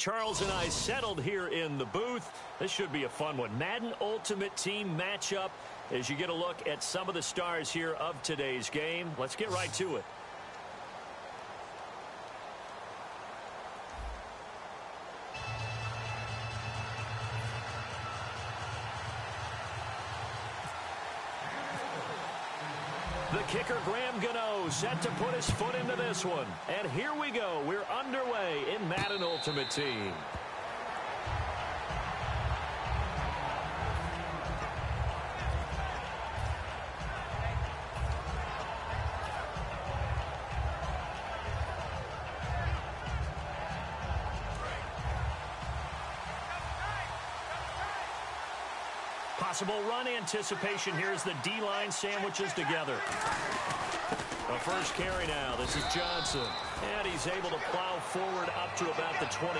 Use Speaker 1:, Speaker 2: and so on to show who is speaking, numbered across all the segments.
Speaker 1: Charles and I settled here in the booth. This should be a fun one. Madden Ultimate Team matchup as you get a look at some of the stars here of today's game. Let's get right to it. The kicker, Graham Gano, set to put his foot into this one. And here we go. We're underway in Madden Ultimate Team. Possible run anticipation. Here's the D-line sandwiches together. The first carry now. This is Johnson. And he's able to plow forward up to about the 20.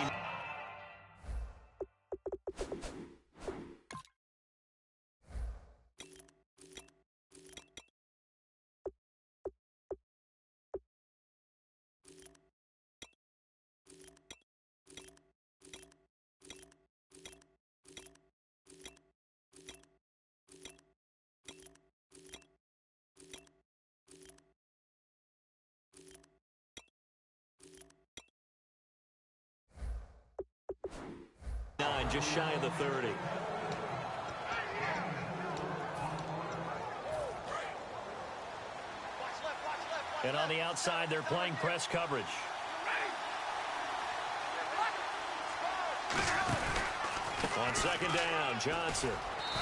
Speaker 1: Just shy of the 30. And on the outside, they're playing press coverage. On second down, Johnson.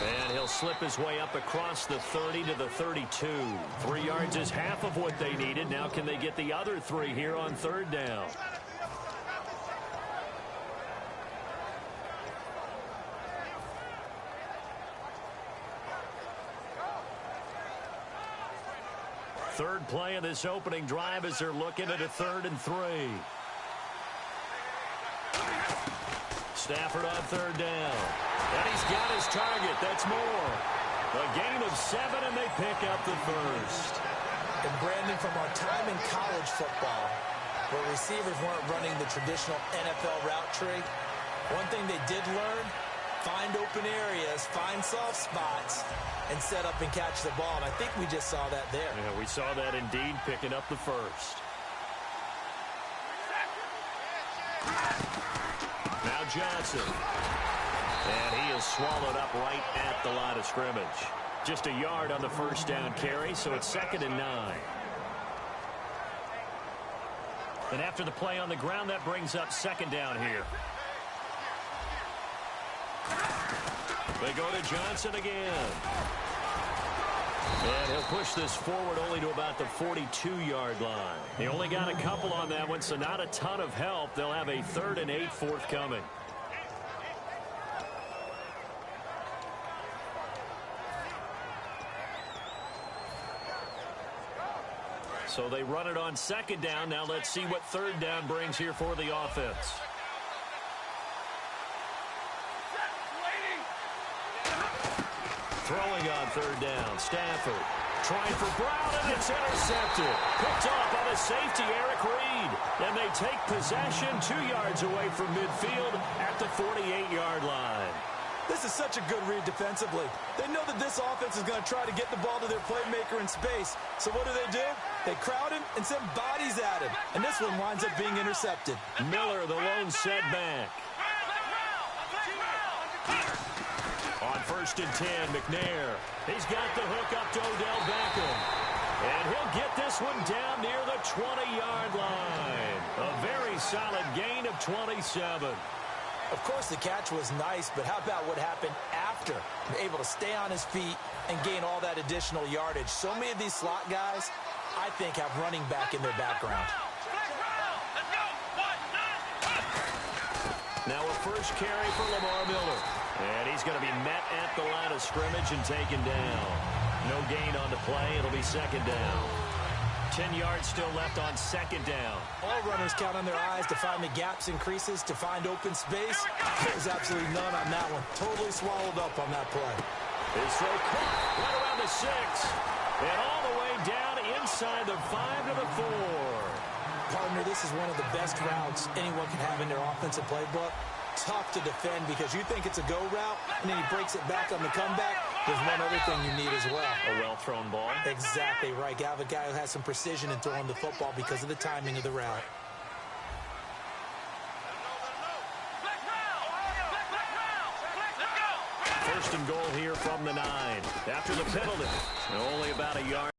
Speaker 1: And he'll slip his way up across the 30 to the 32. 3 yards is half of what they needed. Now can they get the other 3 here on third down? Third play of this opening drive as they're looking at a 3rd and 3. Stafford on third down. And he's got his target. That's more. A gain of 7, and they pick up the first.
Speaker 2: And Brandon, from our time in college football, where receivers weren't running the traditional NFL route tree, one thing they did learn, find open areas, find soft spots, and set up and catch the ball. And I think we just saw that there.
Speaker 1: Yeah, we saw that indeed, picking up the first. Now Johnson. And he is swallowed up right at the line of scrimmage. Just a yard on the first down carry, so it's 2nd and 9. And after the play on the ground, that brings up 2nd down here. They go to Johnson again. And he'll push this forward only to about the 42-yard line. They only got a couple on that one, so not a ton of help. They'll have a 3rd and 8 forthcoming. So they run it on 2nd down. Now let's see what 3rd down brings here for the offense. Throwing on 3rd down, Stafford trying for Brown, and it's intercepted. Picked off by the safety, Eric Reed. And they take possession 2 yards away from midfield at the 48-yard line.
Speaker 2: This is such a good read defensively. They know that this offense is going to try to get the ball to their playmaker in space. So what do? They crowd him and send bodies at him. And this one winds up being intercepted.
Speaker 1: Miller, the lone setback. On 1st and 10, McNair. He's got the hook up to Odell Beckham. And he'll get this one down near the 20-yard line. A very solid gain of 27.
Speaker 2: Of course, the catch was nice, but how about what happened after? Able to stay on his feet and gain all that additional yardage. So many of these slot guys, I think, have running back in their background.
Speaker 1: Now a first carry for Lamar Miller. And he's going to be met at the line of scrimmage and taken down. No gain on the play. It'll be 2nd down. 10 yards still left on 2nd down.
Speaker 2: All runners count on their eyes to find the gaps and creases, to find open space. There's absolutely none on that one. Totally swallowed up on that play.
Speaker 1: His throw caught right around the 6. And all the way down inside the 5 to the 4.
Speaker 2: Partner, this is one of the best routes anyone can have in their offensive playbook. Tough to defend because you think it's a go route, and then he breaks it back on the comeback. There's one other thing you need as well.
Speaker 1: A well-thrown ball.
Speaker 2: Exactly right. You have a guy who has some precision in throwing the football because of the timing of the route.
Speaker 1: First and goal here from the 9. After the penalty, only about a yard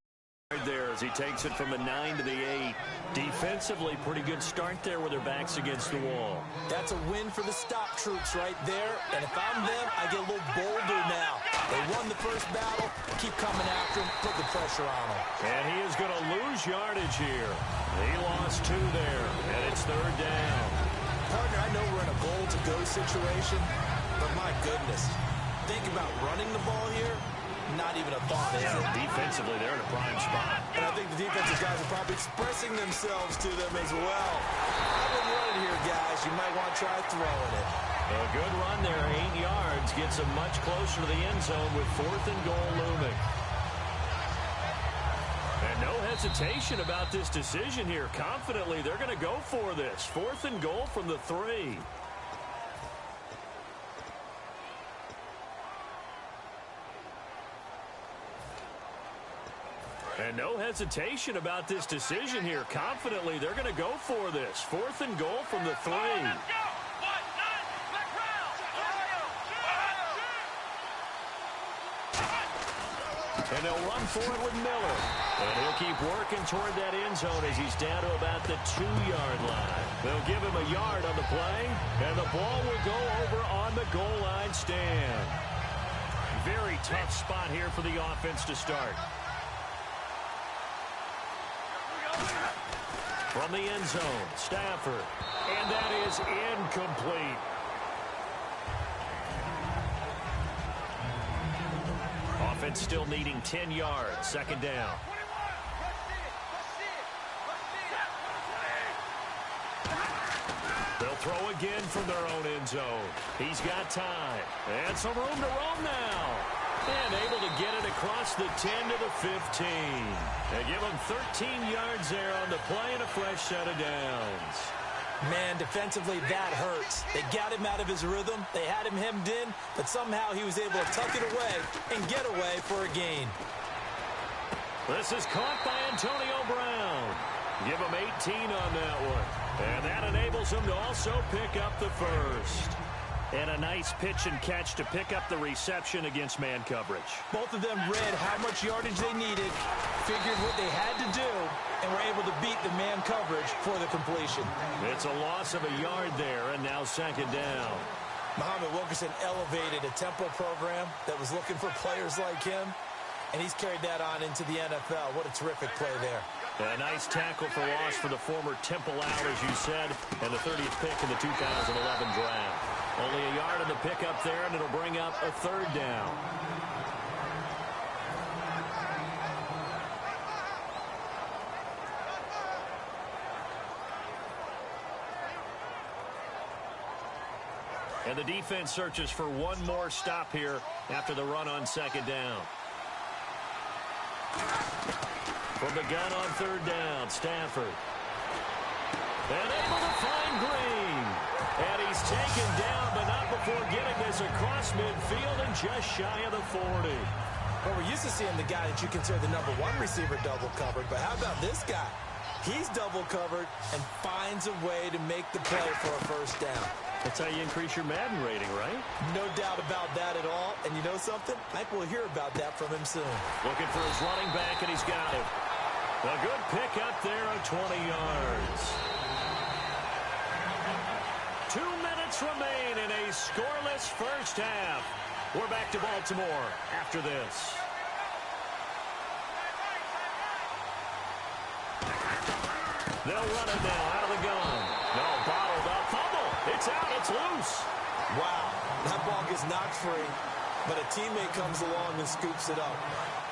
Speaker 1: there as he takes it from the 9 to the 8. Defensively, pretty good start there with their backs against the wall.
Speaker 2: That's a win for the stop troops right there. And if I'm them, I get a little bolder now. They won the first battle. Keep coming after him. Put the pressure on him.
Speaker 1: And he is going to lose yardage here. He lost 2 there, and it's 3rd down.
Speaker 2: Partner, I know we're in a goal-to-go situation, but my goodness. Think about running the ball here. Not even a thought, is it?
Speaker 1: Defensively, they're in a prime spot.
Speaker 2: And I think the defensive guys are probably expressing themselves to them as well. I wouldn't run it here, guys. You might want to try throwing it.
Speaker 1: A good run there, 8 yards. Gets them much closer to the end zone with 4th and goal looming. And no hesitation about this decision here. Confidently, they're going to go for this. 4th and goal from the 3. And no hesitation about this decision here. Confidently, they're going to go for this. 4th and goal from the 3. And they'll run for it with Miller. And he'll keep working toward that end zone as he's down to about the 2-yard line. They'll give him a yard on the play, and the ball will go over on the goal line stand. Very tough spot here for the offense to start. From the end zone, Stafford. And that is incomplete. Offense still needing 10 yards. 2nd down. They'll throw again from their own end zone. He's got time. And some room to roam now. And able to get it across the 10 to the 15. They give him 13 yards there on the play and a fresh set of downs.
Speaker 2: Man, defensively, that hurts. They got him out of his rhythm. They had him hemmed in, but somehow he was able to tuck it away and get away for a gain.
Speaker 1: This is caught by Antonio Brown. Give him 18 on that one. And that enables him to also pick up the first. And a nice pitch and catch to pick up the reception against man coverage.
Speaker 2: Both of them read how much yardage they needed, figured what they had to do, and were able to beat the man coverage for the completion.
Speaker 1: It's a loss of a yard there, and now 2nd down.
Speaker 2: Muhammad Wilkerson elevated a tempo program that was looking for players like him, and he's carried that on into the NFL. What a terrific play there.
Speaker 1: A nice tackle for loss for the former Temple out, as you said, and the 30th pick in the 2011 draft. Only a yard on the pickup there, and it'll bring up a 3rd down. And the defense searches for one more stop here after the run on 2nd down. From the gun on 3rd down, Stafford. And able to find Green. And he's taken down, but not before getting this across midfield and just shy of the 40.
Speaker 2: Well, we're used to seeing the guy that you consider the #1 receiver double covered, but how about this guy? He's double covered and finds a way to make the play for a 1st down.
Speaker 1: That's how you increase your Madden rating, right?
Speaker 2: No doubt about that at all. And you know something? I think we'll hear about that from him soon.
Speaker 1: Looking for his running back, and he's got it. A good pickup there of 20 yards. 2 minutes remain in a scoreless first half. We're back to Baltimore after this. They'll run it now out of the gun. No, bottled up. Fumble. It's out. It's loose.
Speaker 2: Wow. That ball gets knocked free, but a teammate comes along and scoops it up.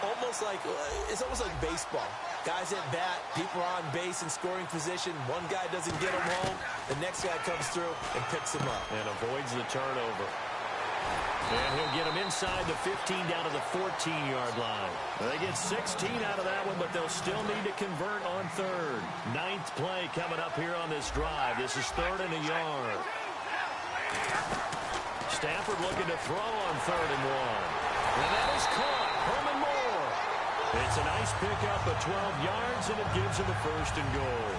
Speaker 2: It's almost like baseball. Guys at bat, people are on base in scoring position. One guy doesn't get him home. The next guy comes through and picks him up.
Speaker 1: And avoids the turnover. And he'll get him inside the 15 down to the 14-yard line. They get 16 out of that one, but they'll still need to convert on third. Ninth play coming up here on this drive. This is 3rd and a yard. Stafford looking to throw on 3rd and 1. And that is caught. Herman Moore. It's a nice pickup of 12 yards, and it gives him a 1st and goal.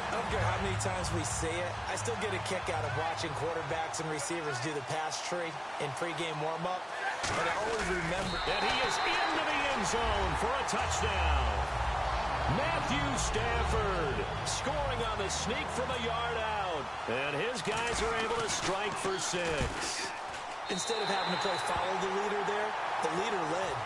Speaker 2: I don't care how many times we see it. I still get a kick out of watching quarterbacks and receivers do the pass tree in pregame warm-up. But I always remember
Speaker 1: that he is into the end zone for a touchdown. Matthew Stafford scoring on the sneak from a yard out. And his guys are able to strike for 6.
Speaker 2: Instead of having to play follow the leader there, the leader led.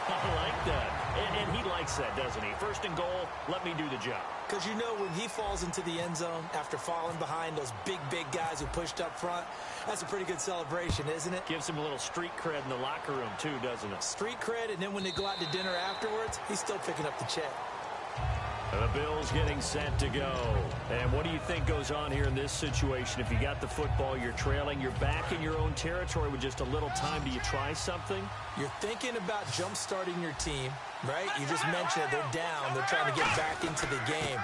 Speaker 1: I like that. And he likes that, doesn't he? 1st and goal, let me do the job.
Speaker 2: Because you know when he falls into the end zone after falling behind those big guys who pushed up front, that's a pretty good celebration, isn't it?
Speaker 1: Gives him a little street cred in the locker room, too, doesn't it?
Speaker 2: Street cred, and then when they go out to dinner afterwards, he's still picking up the check.
Speaker 1: The Bills getting set to go. And what do you think goes on here in this situation? If you got the football, you're trailing, you're back in your own territory with just a little time. Do you try something?
Speaker 2: You're thinking about jump-starting your team, right? You just mentioned it. They're down. They're trying to get back into the game.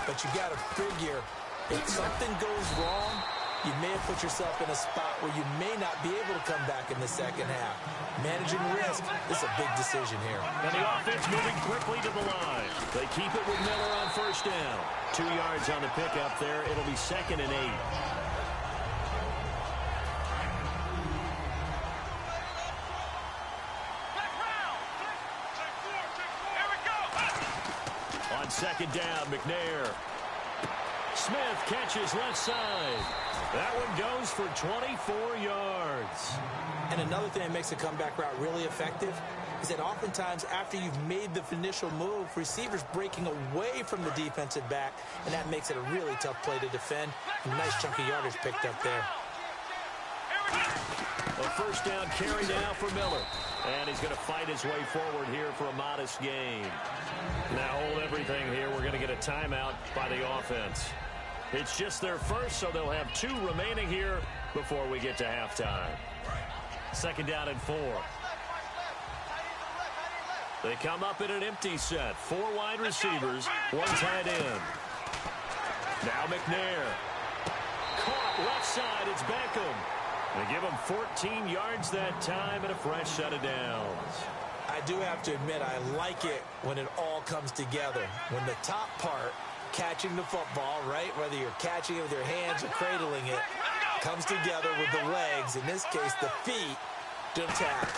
Speaker 2: But you got to figure if something goes wrong, you may have put yourself in a spot where you may not be able to come back in the second half. Managing risk is a big decision here.
Speaker 1: And the offense moving quickly to the line. They keep it with Miller on 1st down. 2 yards on the pickup there. It'll be 2nd and 8. On 2nd down, McNair. Smith catches left side. That one goes for 24 yards.
Speaker 2: And another thing that makes a comeback route really effective is that oftentimes after you've made the initial move, receivers breaking away from the defensive back, and that makes it a really tough play to defend. A nice chunk of yardage picked up there.
Speaker 1: A 1st down carry now for Miller. And he's going to fight his way forward here for a modest gain. Now hold everything here. We're going to get a timeout by the offense. It's just their first, so they'll have 2 remaining here before we get to halftime. 2nd down and 4. They come up in an empty set. 4 wide receivers, 1 tight end. Now McNair. Caught left side. It's Beckham. They give him 14 yards that time and a fresh set of downs.
Speaker 2: I do have to admit, I like it when it all comes together. When the top part, catching the football, right, whether you're catching it with your hands or cradling it, comes together with the legs, in this case the feet, to tap,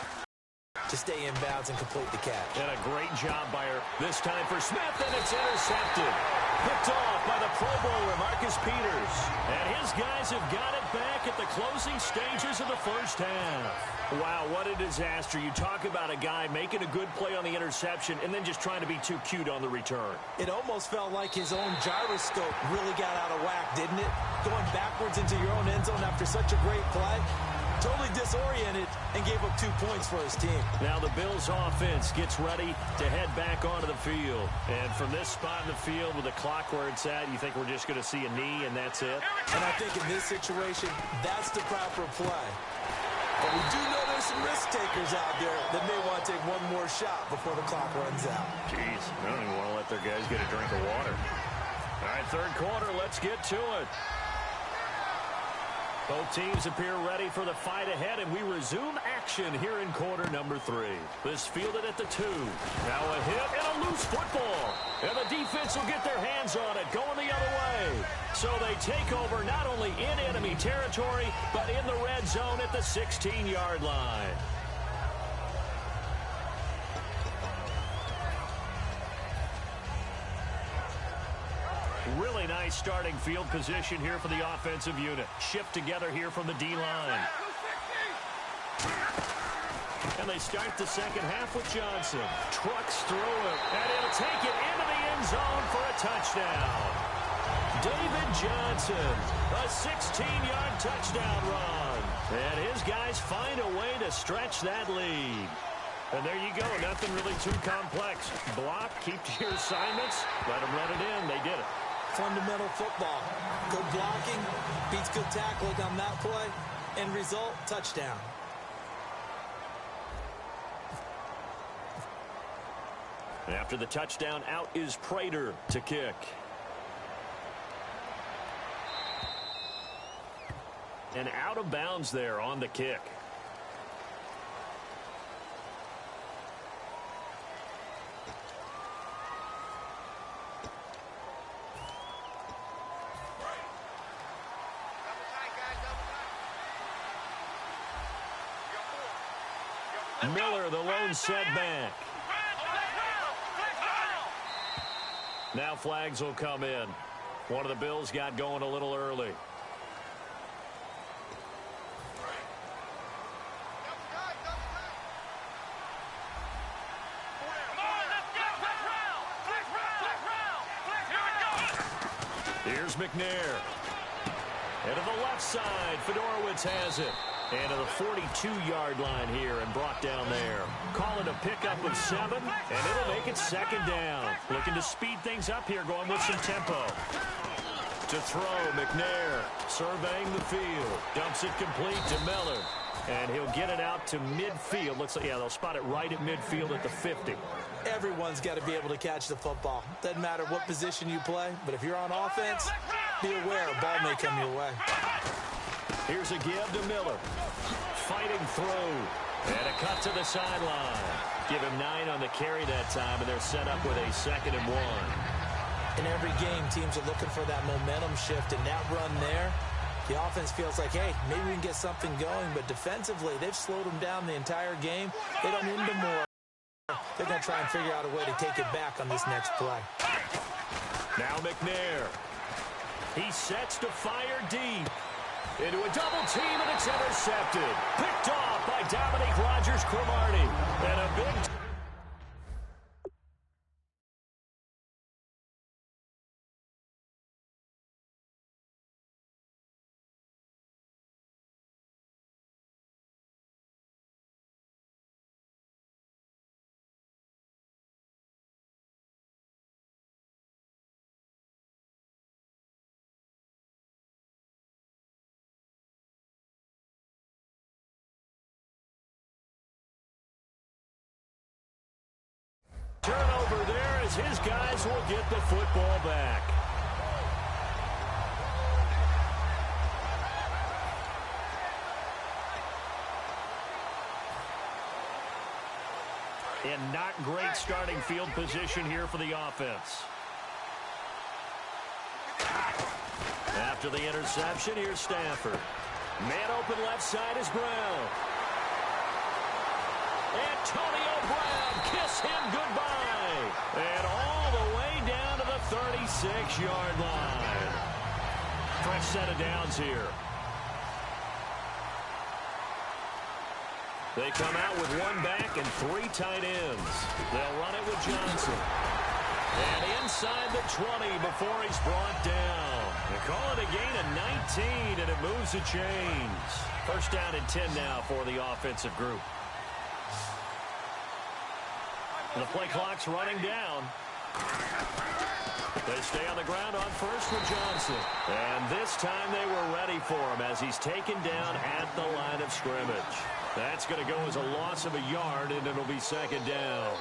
Speaker 2: to stay in bounds and complete the catch.
Speaker 1: And a great job by her this time for Smith, and it's intercepted. Picked off by the Pro Bowler, Marcus Peters. And his guys have got it back at the closing stages of the 1st half. Wow, what a disaster. You talk about a guy making a good play on the interception and then just trying to be too cute on the return.
Speaker 2: It almost felt like his own gyroscope really got out of whack, didn't it? Going backwards into your own end zone after such a great play. Totally disoriented and gave up 2 points for his team.
Speaker 1: Now the Bills offense gets ready to head back onto the field. And from this spot in the field with the clock where it's at, you think we're just going to see a knee and that's it?
Speaker 2: And I think in this situation, that's the proper play. But we do know there's some risk takers out there that may want to take one more shot before the clock runs out.
Speaker 1: Jeez, I don't even want to let their guys get a drink of water. All right, 3rd quarter, let's get to it. Both teams appear ready for the fight ahead, and we resume action here in quarter number 3. This fielded at the 2. Now a hit and a loose football. And the defense will get their hands on it, going the other way. So they take over not only in enemy territory, but in the red zone at the 16-yard line. Really nice starting field position here for the offensive unit. Shift together here from the D-line. And they start the second half with Johnson. Trucks through it, and he'll take it into the end zone for a touchdown. David Johnson, a 16-yard touchdown run. And his guys find a way to stretch that lead. And there you go, nothing really too complex. Block, keep to your assignments, let them run it in. They did it.
Speaker 2: Fundamental football. Good blocking, beats good tackling on that play. End result, touchdown.
Speaker 1: After the touchdown, out is Prater to kick. And out of bounds there on the kick. Miller, the lone setback. Now flags will come in. One of the Bills got going a little early. Here's McNair. And to the left side, Fedorowicz has it. And to the 42-yard line here and brought down there. Call it a pickup of 7, and it'll make it second down. Looking to speed things up here, going with some tempo. To throw, McNair surveying the field. Dumps it complete to Miller. And he'll get it out to midfield. Looks like, yeah, they'll spot it right at midfield at the 50.
Speaker 2: Everyone's got to be able to catch the football. Doesn't matter what position you play, but if you're on offense, be aware a ball may come your way.
Speaker 1: Here's a give to Miller. Fighting through. And a cut to the sideline. Give him 9 on the carry that time, and they're set up with a 2nd and 1.
Speaker 2: In every game, teams are looking for that momentum shift, and that run there, the offense feels like, hey, maybe we can get something going, but defensively, they've slowed them down the entire game. They don't need them more. They're going to try and figure out a way to take it back on this next play.
Speaker 1: Now McNair. He sets to fire deep. Into a double team, and it's intercepted. Picked off by Dominique Rodgers-Cromartie. And a big... Turnover there as his guys will get the football back. And not great starting field position here for the offense. After the interception, here's Stafford. Man open left side is Brown. Antonio Brown, kiss him goodbye. And all the way down to the 36-yard line. Fresh set of downs here. They come out with 1 back and 3 tight ends. They'll run it with Johnson. And inside the 20 before he's brought down. They call it a gain of 19, and it moves the chains. First down and 10 now for the offensive group. The play clock's running down. They stay on the ground on first with Johnson. And this time they were ready for him as he's taken down at the line of scrimmage. That's going to go as a loss of a yard, and it'll be second down.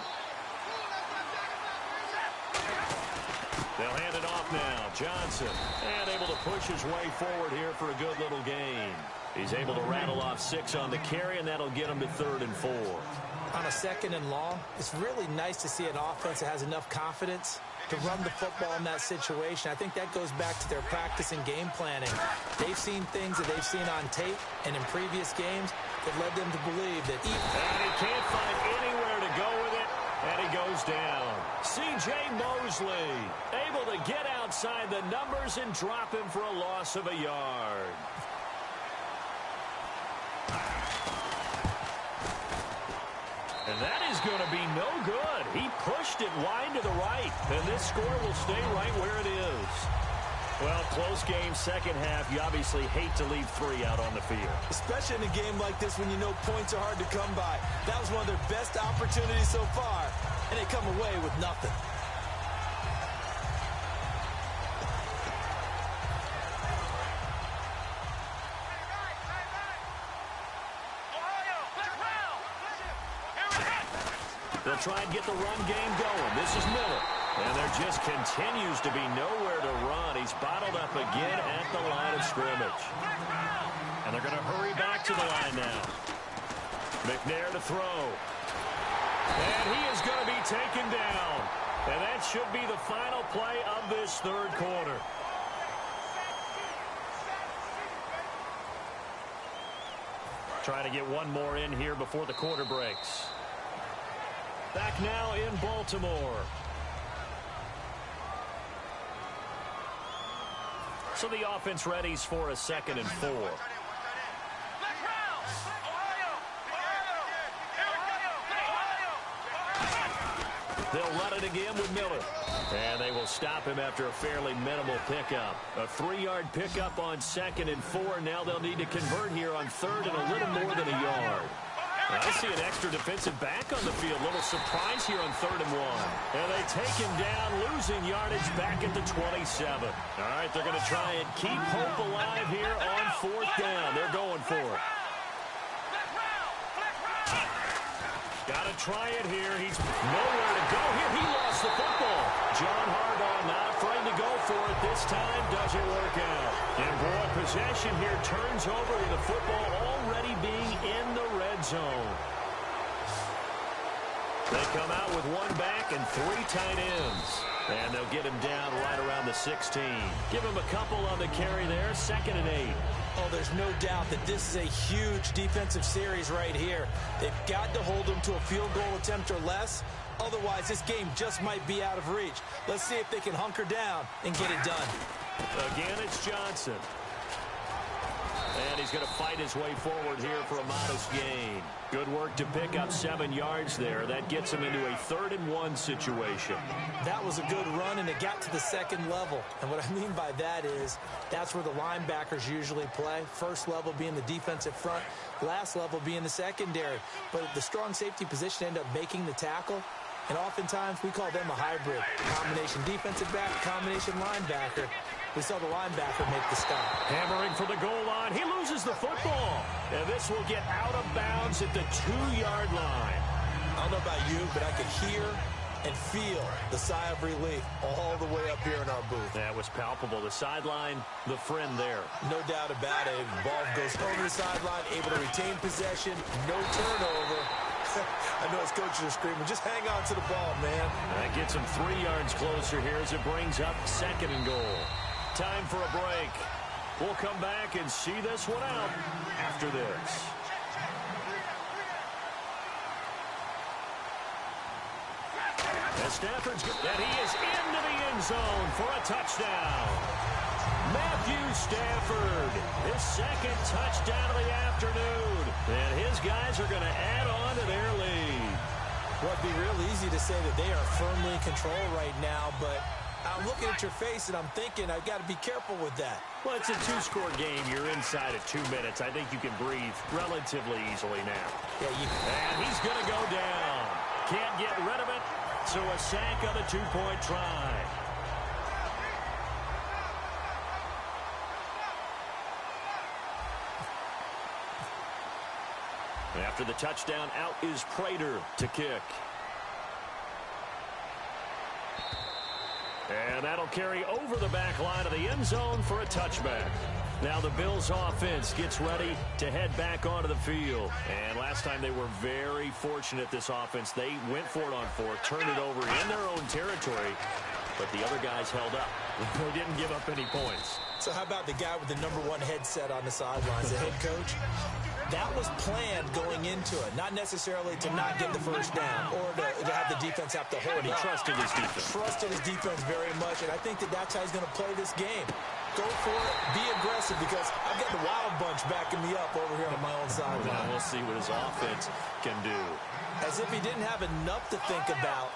Speaker 1: They'll hand it off now. Johnson, and able to push his way forward here for a good little gain. He's able to rattle off 6 on the carry, and that'll get him to 3rd and 4.
Speaker 2: On a 2nd and long, it's really nice to see an offense that has enough confidence to run the football in that situation. I think that goes back to their practice and game planning. They've seen things that they've seen on tape and in previous games that led them to believe that
Speaker 1: and he can't find anywhere to go with it, and he goes down. C.J. Mosley able to get outside the numbers and drop him for a loss of a yard. And that is going to be no good. He pushed it wide to the right, and this score will stay right where it is. Well, close game, second half. You obviously hate to leave 3 out on the field.
Speaker 2: Especially in a game like this when you know points are hard to come by. That was one of their best opportunities so far, and they come away with nothing.
Speaker 1: They'll try and get the run game going. This is Miller. And there just continues to be nowhere to run. He's bottled up again at the line of scrimmage. And they're going to hurry back to the line now. McNair to throw. And he is going to be taken down. And that should be the final play of this third quarter. Trying to get one more in here before the quarter breaks. Back now in Baltimore. So the offense readies for a 2nd and 4. They'll run it again with Miller. And they will stop him after a fairly minimal pickup. A 3-yard pickup on 2nd and 4. Now they'll need to convert here on 3rd and a little more than a yard. I see an extra defensive back on the field. Little surprise here on 3rd and 1. And they take him down, losing yardage back at the 27. All right, they're going to try and keep hope alive here on 4th down. They're going for it. Got to try it here. He's nowhere to go here. He lost the football. John Harbaugh not afraid to go for it. This time doesn't work out. And broad possession here turns over with the football already being in the red zone. They come out with 1 back and 3 tight ends. And they'll get him down right around the 16. Give him a couple on the carry there. 2nd and 8.
Speaker 2: Oh, there's no doubt that this is a huge defensive series right here. They've got to hold them to a field goal attempt or less. Otherwise, this game just might be out of reach. Let's see if they can hunker down and get it done.
Speaker 1: Again, it's Johnson. And he's going to fight his way forward here for a modest gain. Good work to pick up 7 yards there. That gets him into a 3rd and 1 situation.
Speaker 2: That was a good run, and it got to the 2nd level. And what I mean by that is that's where the linebackers usually play. First level being the defensive front, last level being the secondary. But the strong safety position ended up making the tackle. And oftentimes we call them a hybrid. Combination defensive back, combination linebacker. We saw the linebacker make the stop.
Speaker 1: Hammering for the goal line. He loses the football. And this will get out of bounds at the 2-yard line.
Speaker 2: I don't know about you, but I could hear and feel the sigh of relief all the way up here in our booth.
Speaker 1: That was palpable. The sideline, the friend there.
Speaker 2: No doubt about it. Ball goes over the sideline, able to retain possession, no turnover. I know his coaches are screaming, just hang on to the ball, man.
Speaker 1: That gets him 3 yards closer here as it brings up 2nd and goal. Time for a break. We'll come back and see this one out after this. As Stafford's and he is into the end zone for a touchdown. Matthew Stafford, his 2nd touchdown of the afternoon. And his guys are going to add on to their lead.
Speaker 2: Well, it'd be real easy to say that they are firmly in control right now, but I'm looking at your face and I'm thinking I've got to be careful with that.
Speaker 1: Well, it's a 2-score game. You're inside at 2 minutes. I think you can breathe relatively easily now.
Speaker 2: Yeah,
Speaker 1: and he's going to go down. Can't get rid of it. So a sack on the 2-point try. After the touchdown, out is Prater to kick. And that'll carry over the back line of the end zone for a touchback. Now the Bills offense gets ready to head back onto the field. And last time they were very fortunate, this offense. They went for it on 4th, turned it over in their own territory, but the other guys held up. They didn't give up any points.
Speaker 2: So how about the guy with the #1 headset on the sidelines, the head coach? That was planned going into it, not necessarily to not get the first down or to have the defense have to hold it.
Speaker 1: He trusted his defense.
Speaker 2: Trusted his defense very much, and I think that that's how he's going to play this game. Go for it, be aggressive, because I've got the Wild Bunch backing me up over here on my own sideline.
Speaker 1: Now we'll see what his offense can do.
Speaker 2: As if he didn't have enough to think about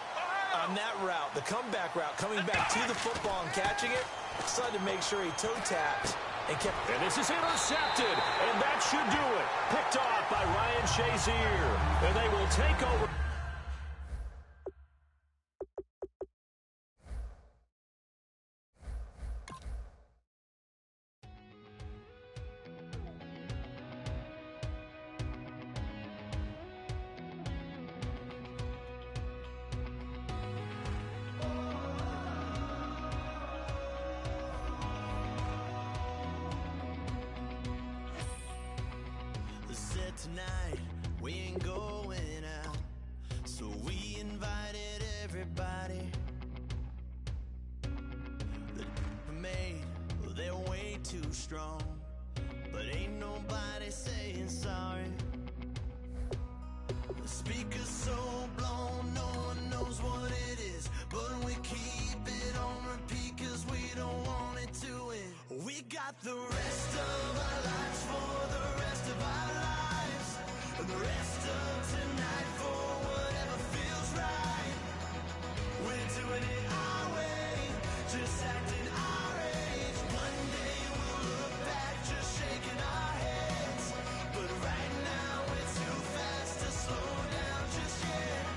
Speaker 2: on that route, the comeback route, coming back to the football and catching it, decided to make sure he toe-tapped. And
Speaker 1: this is intercepted, and that should do it. Picked off by Ryan Shazier, and they will take over.
Speaker 3: night, we ain't going out. So we invited everybody. The made, well, they're way too strong. But ain't nobody saying sorry. The speaker's so blown, no one knows what it is. But we keep it on repeat cause we don't want it to end. We got the rest of our lives for the rest of our lives. And the rest of tonight for whatever feels right. We're doing it our way, just acting our age. One day we'll look back just shaking our heads. But right now we're too fast to slow down just yet.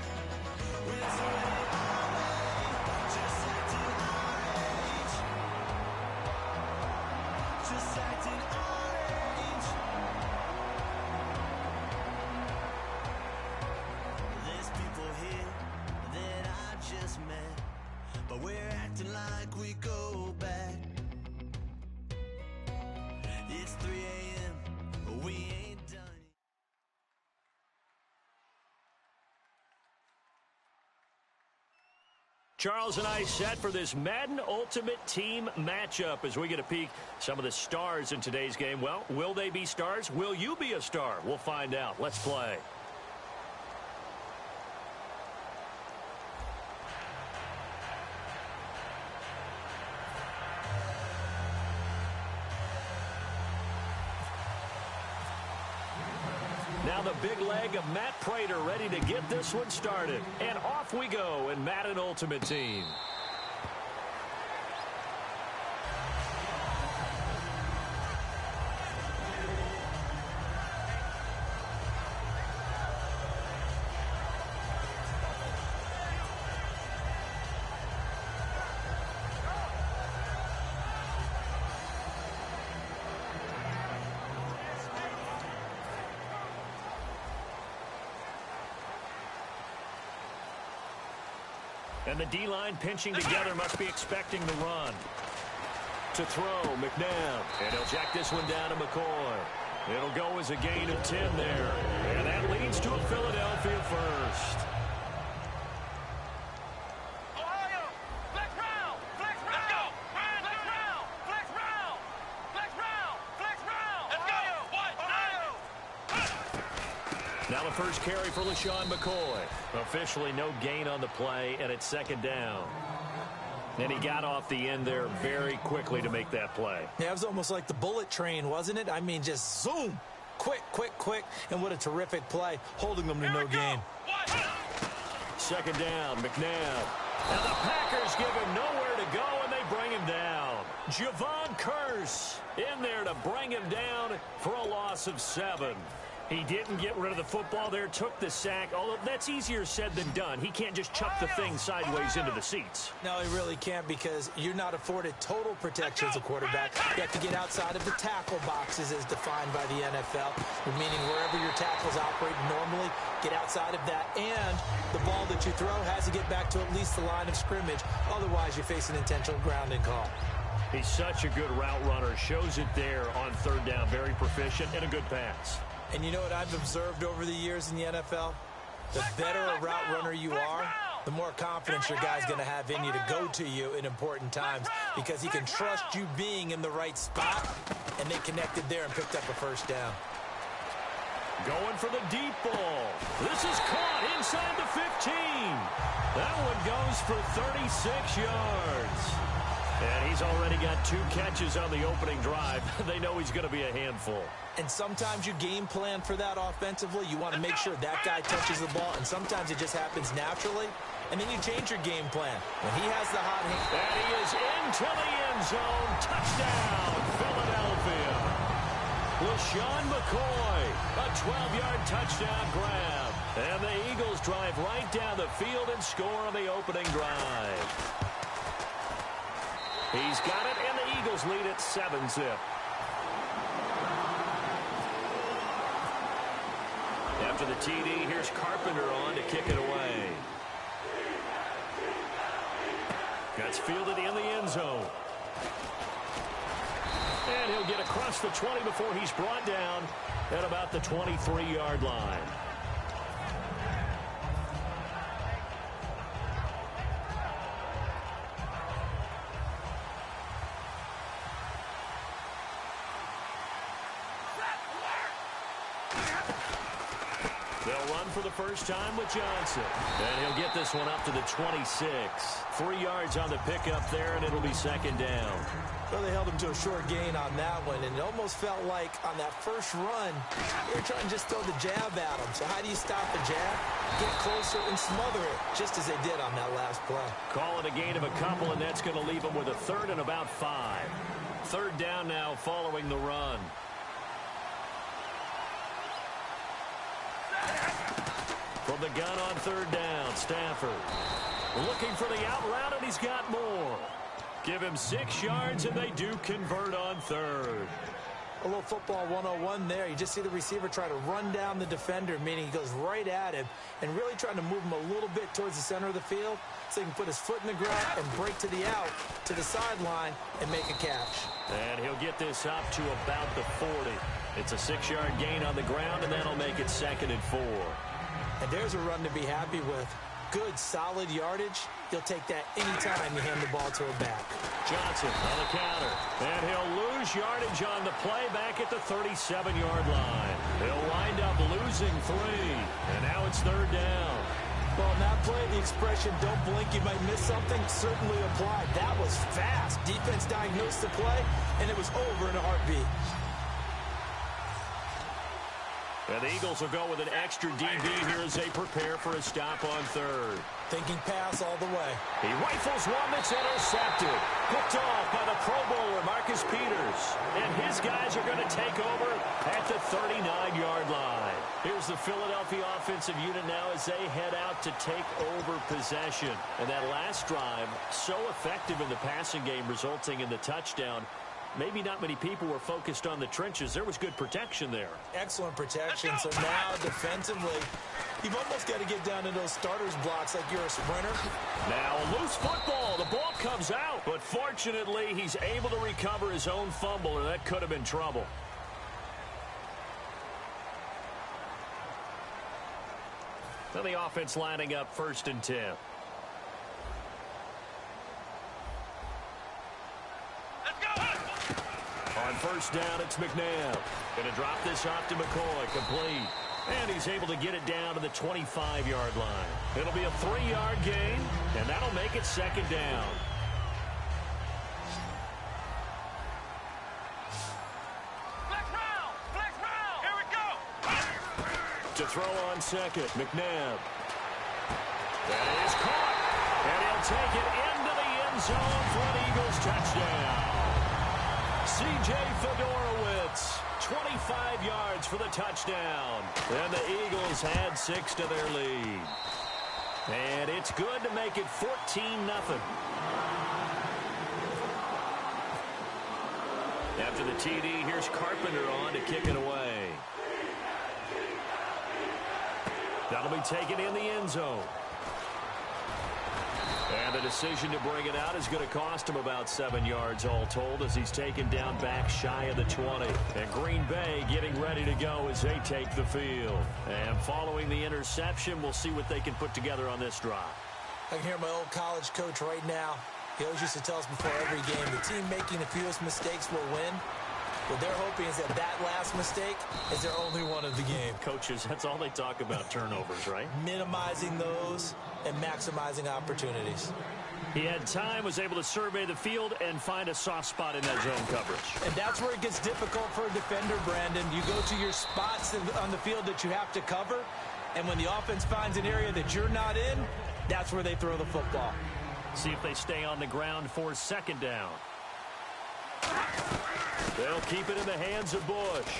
Speaker 3: We're doing it our way, just acting our age. Just acting our age. There's people here that I just met, but we're acting like we go back. It's 3 a.m., but we ain't done yet.
Speaker 1: Charles and I set for this Madden Ultimate Team matchup as we get a peek some of the stars in today's game. Well, will they be stars? Will you be a star? We'll find out. Let's play. Now the big leg of Matt Prater ready to get this one started. And off we go in Madden Ultimate Team. And the D-line pinching together must be expecting the run. To throw, McNabb. And he'll jack this one down to McCoy. It'll go as a gain of 10 there. And that leads to a Philadelphia first.
Speaker 4: Ohio, flex round, flex round. Let's go. Flex round, flex round, flex round, flex round. Let's go. Ohio.
Speaker 1: Now the first carry for LaShawn McCoy. Officially no gain on the play, and it's second down. And he got off the end there very quickly to make that play.
Speaker 2: Yeah, it was almost like the bullet train, wasn't it? I mean, just zoom. Quick, quick, quick. And what a terrific play, holding them to no gain.
Speaker 1: Second down, McNabb. And the Packers give him nowhere to go, and they bring him down. Javon Curse in there to bring him down for a loss of 7. He didn't get rid of the football there, took the sack, although that's easier said than done. He can't just chuck the thing sideways into the seats.
Speaker 2: No, he really can't because you're not afforded total protection as a quarterback. You have to get outside of the tackle boxes as defined by the NFL, meaning wherever your tackles operate normally, get outside of that. And the ball that you throw has to get back to at least the line of scrimmage. Otherwise, you're facing intentional grounding call.
Speaker 1: He's such a good route runner. Shows it there on third down. Very proficient and a good pass.
Speaker 2: And you know what I've observed over the years in the NFL? The better a route runner you are, the more confidence your guy's going to have in you to go to you in important times because he can trust you being in the right spot, and they connected there and picked up a first down.
Speaker 1: Going for the deep ball. This is caught inside the 15. That one goes for 36 yards. And he's already got 2 catches on the opening drive. They know he's going to be a handful.
Speaker 2: And sometimes you game plan for that offensively. You want to make sure that guy touches the ball, and sometimes it just happens naturally. And then you change your game plan when he has the hot hand.
Speaker 1: And he is into the end zone. Touchdown, Philadelphia. LaShawn McCoy, a 12-yard touchdown grab. And the Eagles drive right down the field and score on the opening drive. He's got it, and the Eagles lead at 7-zip. After the TD, here's Carpenter on to kick it away. That's fielded in the end zone. And he'll get across the 20 before he's brought down at about the 23-yard line. They'll run for the first time with Johnson. And he'll get this one up to the 26. 3 yards on the pickup there, and it'll be second down.
Speaker 2: Well, they held him to a short gain on that one, and it almost felt like on that first run, they were trying to just throw the jab at him. So how do you stop the jab? Get closer and smother it, just as they did on that last play.
Speaker 1: Call it a gain of a couple, and that's going to leave them with a third and about 5. Third down now following the run. From the gun on third down, Stafford looking for the out route, and he's got more. Give him 6 yards, and they do convert on third.
Speaker 2: A little football 101 there. You just see the receiver try to run down the defender, meaning he goes right at him and really trying to move him a little bit towards the center of the field so he can put his foot in the ground and break to the out, to the sideline, and make a catch.
Speaker 1: And he'll get this up to about the 40. It's a 6-yard gain on the ground, and that'll make it 2nd and 4.
Speaker 2: And there's a run to be happy with. Good, solid yardage. You'll take that anytime you hand the ball to a back.
Speaker 1: Johnson on the counter. And he'll lose yardage on the play back at the 37-yard line. He'll wind up losing 3. And now it's third down.
Speaker 2: Well, in that play, the expression, don't blink, you might miss something, certainly applied. That was fast. Defense diagnosed the play, and it was over in a heartbeat.
Speaker 1: And the Eagles will go with an extra DB here as they prepare for a stop on third.
Speaker 2: Thinking pass all the way.
Speaker 1: He rifles one that's intercepted. Picked off by the Pro Bowler, Marcus Peters. And his guys are going to take over at the 39-yard line. Here's the Philadelphia offensive unit now as they head out to take over possession. And that last drive, so effective in the passing game, resulting in the touchdown. Maybe not many people were focused on the trenches. There was good protection there.
Speaker 2: Excellent protection. So now defensively, you've almost got to get down to those starters blocks like you're a sprinter.
Speaker 1: Now a loose football. The ball comes out. But fortunately, he's able to recover his own fumble, or that could have been trouble. So the offense lining up 1st and 10. On first down, it's McNabb. Going to drop this off to McCoy, complete. And he's able to get it down to the 25-yard line. It'll be a 3-yard gain, and that'll make it 2nd down.
Speaker 4: Flex round, here we go.
Speaker 1: To throw on second, McNabb. That is caught, and he'll take it into the end zone for an Eagles touchdown. C.J. Fedorowicz, 25 yards for the touchdown. And the Eagles add 6 to their lead. And it's good to make it 14-0. After the TD, here's Carpenter on to kick it away. That'll be taken in the end zone. And the decision to bring it out is going to cost him about 7 yards all told as he's taken down back shy of the 20. And Green Bay getting ready to go as they take the field. And following the interception, we'll see what they can put together on this drive.
Speaker 2: I can hear my old college coach right now. He always used to tell us before every game, the team making the fewest mistakes will win. What they're hoping is that last mistake is their only one of the game.
Speaker 1: Coaches, that's all they talk about, turnovers, right?
Speaker 2: Minimizing those and maximizing opportunities.
Speaker 1: He had time, was able to survey the field and find a soft spot in that zone coverage.
Speaker 2: And that's where it gets difficult for a defender, Brandon. You go to your spots on the field that you have to cover, and when the offense finds an area that you're not in, that's where they throw the football.
Speaker 1: See if they stay on the ground for 2nd down. They'll keep it in the hands of Bush.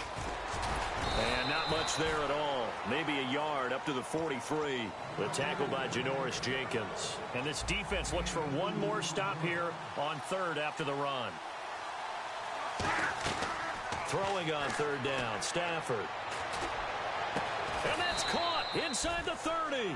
Speaker 1: And not much there at all. Maybe a yard up to the 43. The tackle by Janoris Jenkins. And this defense looks for one more stop here on third after the run. Throwing on third down, Stafford. And that's caught inside the 30.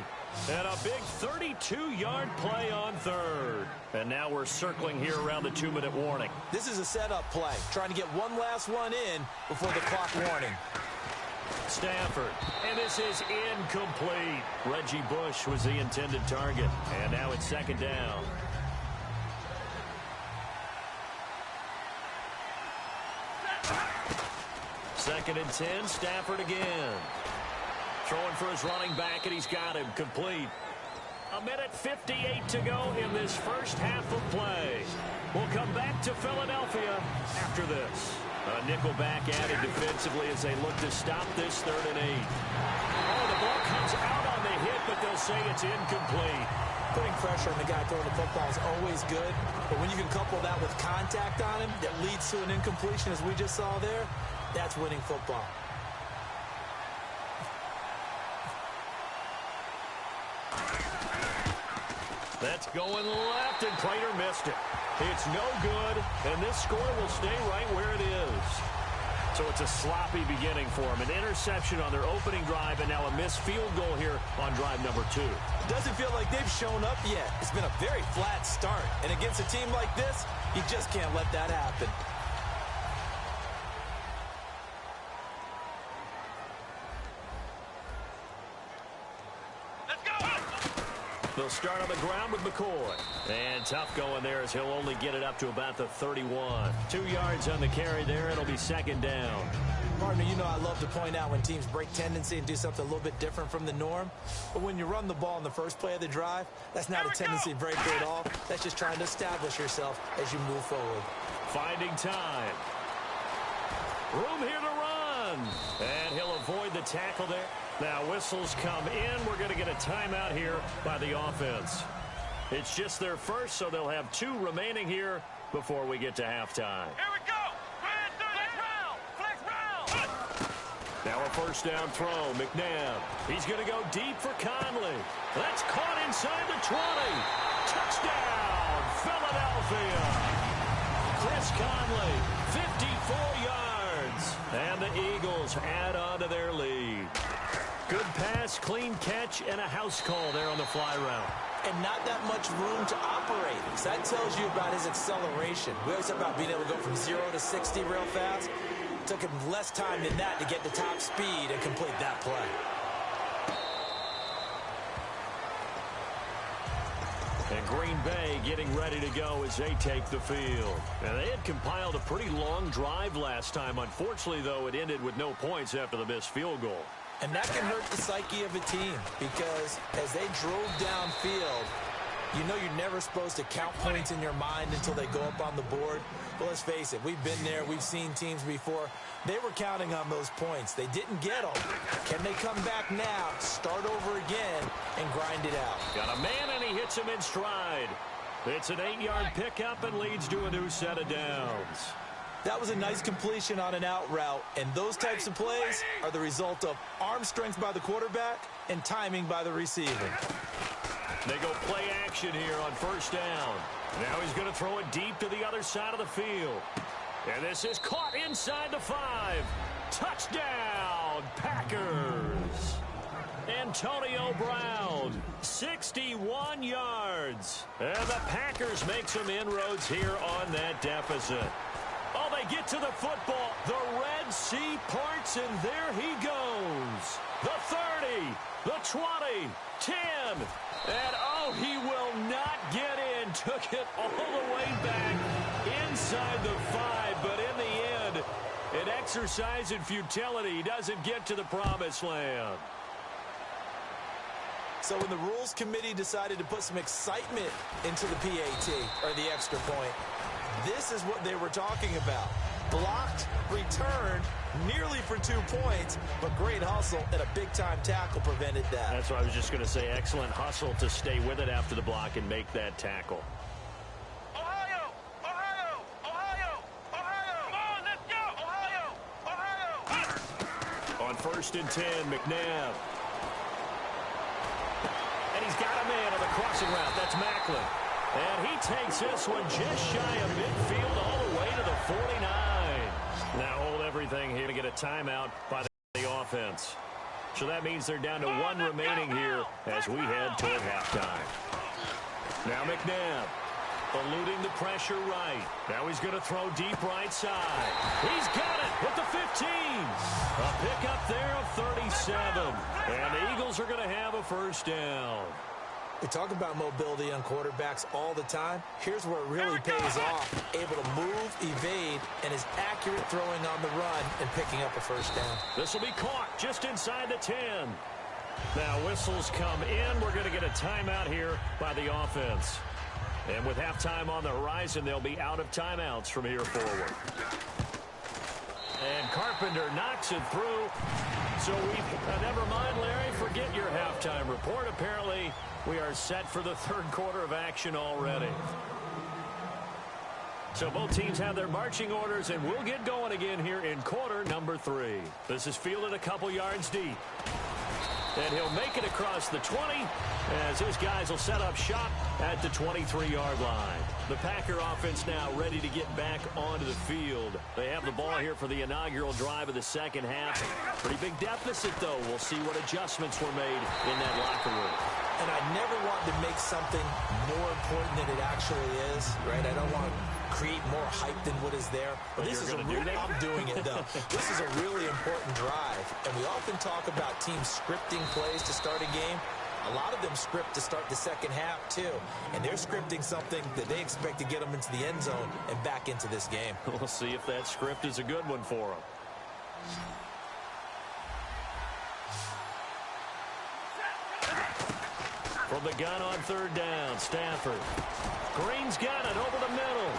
Speaker 1: And a big 32-yard play on third. And now we're circling here around the 2-minute warning.
Speaker 2: This is a setup play, trying to get one last one in before the clock warning.
Speaker 1: Stafford, and this is incomplete. Reggie Bush was the intended target. And now it's second down. Second and 10, Stafford again. Throwing for his running back, and he's got him complete. 1:58 to go in this first half of play. We'll come back to Philadelphia after this. A nickel back added defensively as they look to stop this 3rd and 8. Oh, the ball comes out on the hit, but they'll say it's incomplete.
Speaker 2: Putting pressure on the guy throwing the football is always good, but when you can couple that with contact on him that leads to an incompletion, as we just saw there, that's winning football.
Speaker 1: That's going left, and Prater missed it. It's no good, and this score will stay right where it is. So it's a sloppy beginning for them. An interception on their opening drive, and now a missed field goal here on drive number 2.
Speaker 2: Doesn't feel like they've shown up yet. It's been a very flat start, and against a team like this, you just can't let that happen.
Speaker 1: They'll start on the ground with McCoy. And tough going there as he'll only get it up to about the 31. 2 yards on the carry there. It'll be second down.
Speaker 2: Partner, you know I love to point out when teams break tendency and do something a little bit different from the norm. But when you run the ball in the first play of the drive, that's not a tendency breaker at all. That's just trying to establish yourself as you move forward.
Speaker 1: Finding time. Room here to run. And he'll avoid the tackle there. Now whistles come in. We're going to get a timeout here by the offense. It's just their first, so they'll have 2 remaining here before we get to halftime.
Speaker 4: Here we go. Flex round.
Speaker 1: Now a first down throw. McNabb. He's going to go deep for Conley. That's caught inside the 20. Touchdown, Philadelphia. Chris Conley, 54 yards. And the Eagles add on to their lead. Good pass, clean catch, and a house call there on the fly route.
Speaker 2: And not that much room to operate. So that tells you about his acceleration. We always talk about being able to go from 0 to 60 real fast. It took him less time than that to get to top speed and complete that play.
Speaker 1: And Green Bay getting ready to go as they take the field. And they had compiled a pretty long drive last time. Unfortunately, though, it ended with no points after the missed field goal.
Speaker 2: And that can hurt the psyche of a team because as they drove downfield, you know you're never supposed to count points in your mind until they go up on the board. But let's face it, we've been there. We've seen teams before. They were counting on those points. They didn't get them. Can they come back now, start over again, and grind it out?
Speaker 1: Got a man, and he hits him in stride. It's an 8-yard pickup and leads to a new set of downs.
Speaker 2: That was a nice completion on an out route, and those types of plays are the result of arm strength by the quarterback and timing by the receiver.
Speaker 1: They go play action here on first down. Now he's going to throw it deep to the other side of the field. And this is caught inside the 5. Touchdown, Packers. Antonio Brown, 61 yards. And the Packers make some inroads here on that deficit. Oh, they get to the football. The Red Sea parts, and there he goes. The 30, the 20, 10. And, oh, he will not get in. Took it all the way back inside the 5. But in the end, an exercise in futility. He doesn't get to the promised land.
Speaker 2: So when the rules committee decided to put some excitement into the PAT, or the extra point, this is what they were talking about. Blocked, returned, nearly for 2 points, but great hustle and a big-time tackle prevented that.
Speaker 1: That's what I was just going to say. Excellent hustle to stay with it after the block and make that tackle.
Speaker 4: Ohio! Ohio! Ohio! Ohio! Come on, let's go! Ohio! Ohio!
Speaker 1: On first and 10, McNabb. And he's got a man on the crossing route. That's Macklin. And he takes this one just shy of midfield all the way to the 49. Now hold everything here to get a timeout by the offense. So that means they're down to one remaining here as we head toward halftime. Now McNabb eluding the pressure right. Now he's going to throw deep right side. He's got it with the 15. A pickup there of 37. And the Eagles are going to have a first down.
Speaker 2: We talk about mobility on quarterbacks all the time. Here's where it really pays off. Able to move, evade, and is accurate throwing on the run and picking up a first down.
Speaker 1: This will be caught just inside the 10. Now whistles come in. We're going to get a timeout here by the offense. And with halftime on the horizon, they'll be out of timeouts from here forward. And Carpenter knocks it through. So never mind, Larry, forget your halftime report. Apparently, we are set for the third quarter of action already. So both teams have their marching orders, and we'll get going again here in quarter number 3. This is fielded a couple yards deep. And he'll make it across the 20 as his guys will set up shop at the 23-yard line. The Packer offense now ready to get back onto the field. They have the ball here for the inaugural drive of the second half. Pretty big deficit, though. We'll see what adjustments were made in that locker room.
Speaker 2: And I never want to make something more important than it actually is, right? I don't want to create more hype than what is there. But this is I'm doing it, though. This is a really important drive. And we often talk about teams scripting plays to start a game. A lot of them script to start the second half, too. And they're scripting something that they expect to get them into the end zone and back into this game.
Speaker 1: We'll see if that script is a good one for them. From the gun on third down, Stafford. Green's got it over the middle.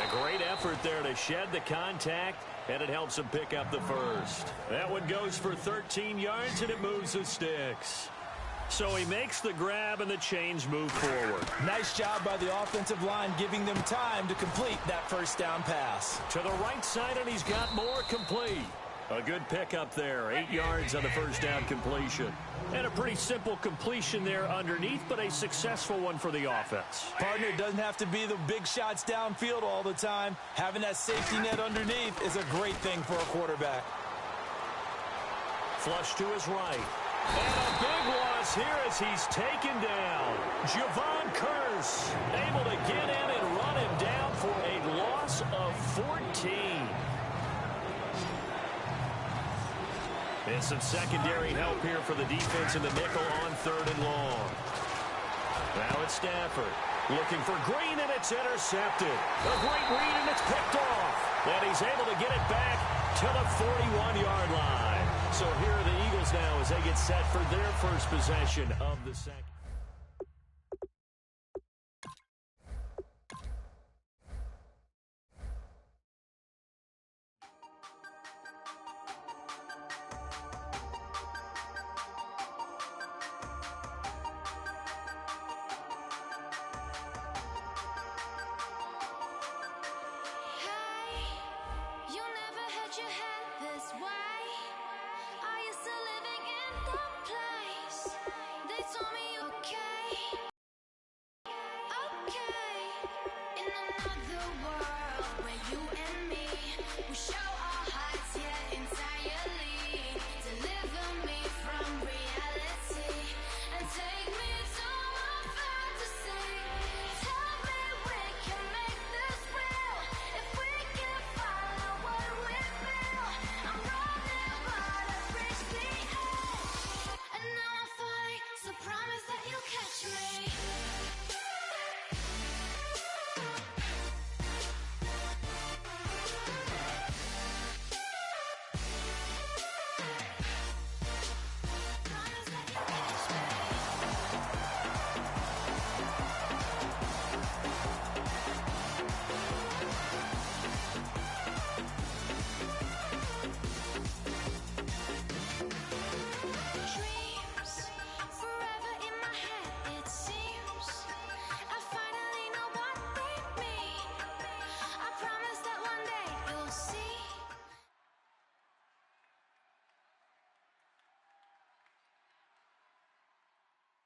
Speaker 1: A great effort there to shed the contact, and it helps him pick up the first. That one goes for 13 yards, and it moves the sticks. So he makes the grab, and the chains move forward.
Speaker 2: Nice job by the offensive line giving them time to complete that first down pass.
Speaker 1: To the right side, and he's got more complete. A good pickup there, 8 yards on the first down completion. And a pretty simple completion there underneath, but a successful one for the offense.
Speaker 2: Partner, it doesn't have to be the big shots downfield all the time. Having that safety net underneath is a great thing for a quarterback.
Speaker 1: Flush to his right. And a big loss here as he's taken down. Javon Curse able to get in and run him down for a loss of 14. And some secondary help here for the defense in the nickel on third and long. Now it's Stafford looking for Green, and it's intercepted. A great read, and it's picked off. And he's able to get it back to the 41-yard line. So here are the Eagles now as they get set for their first possession of the second.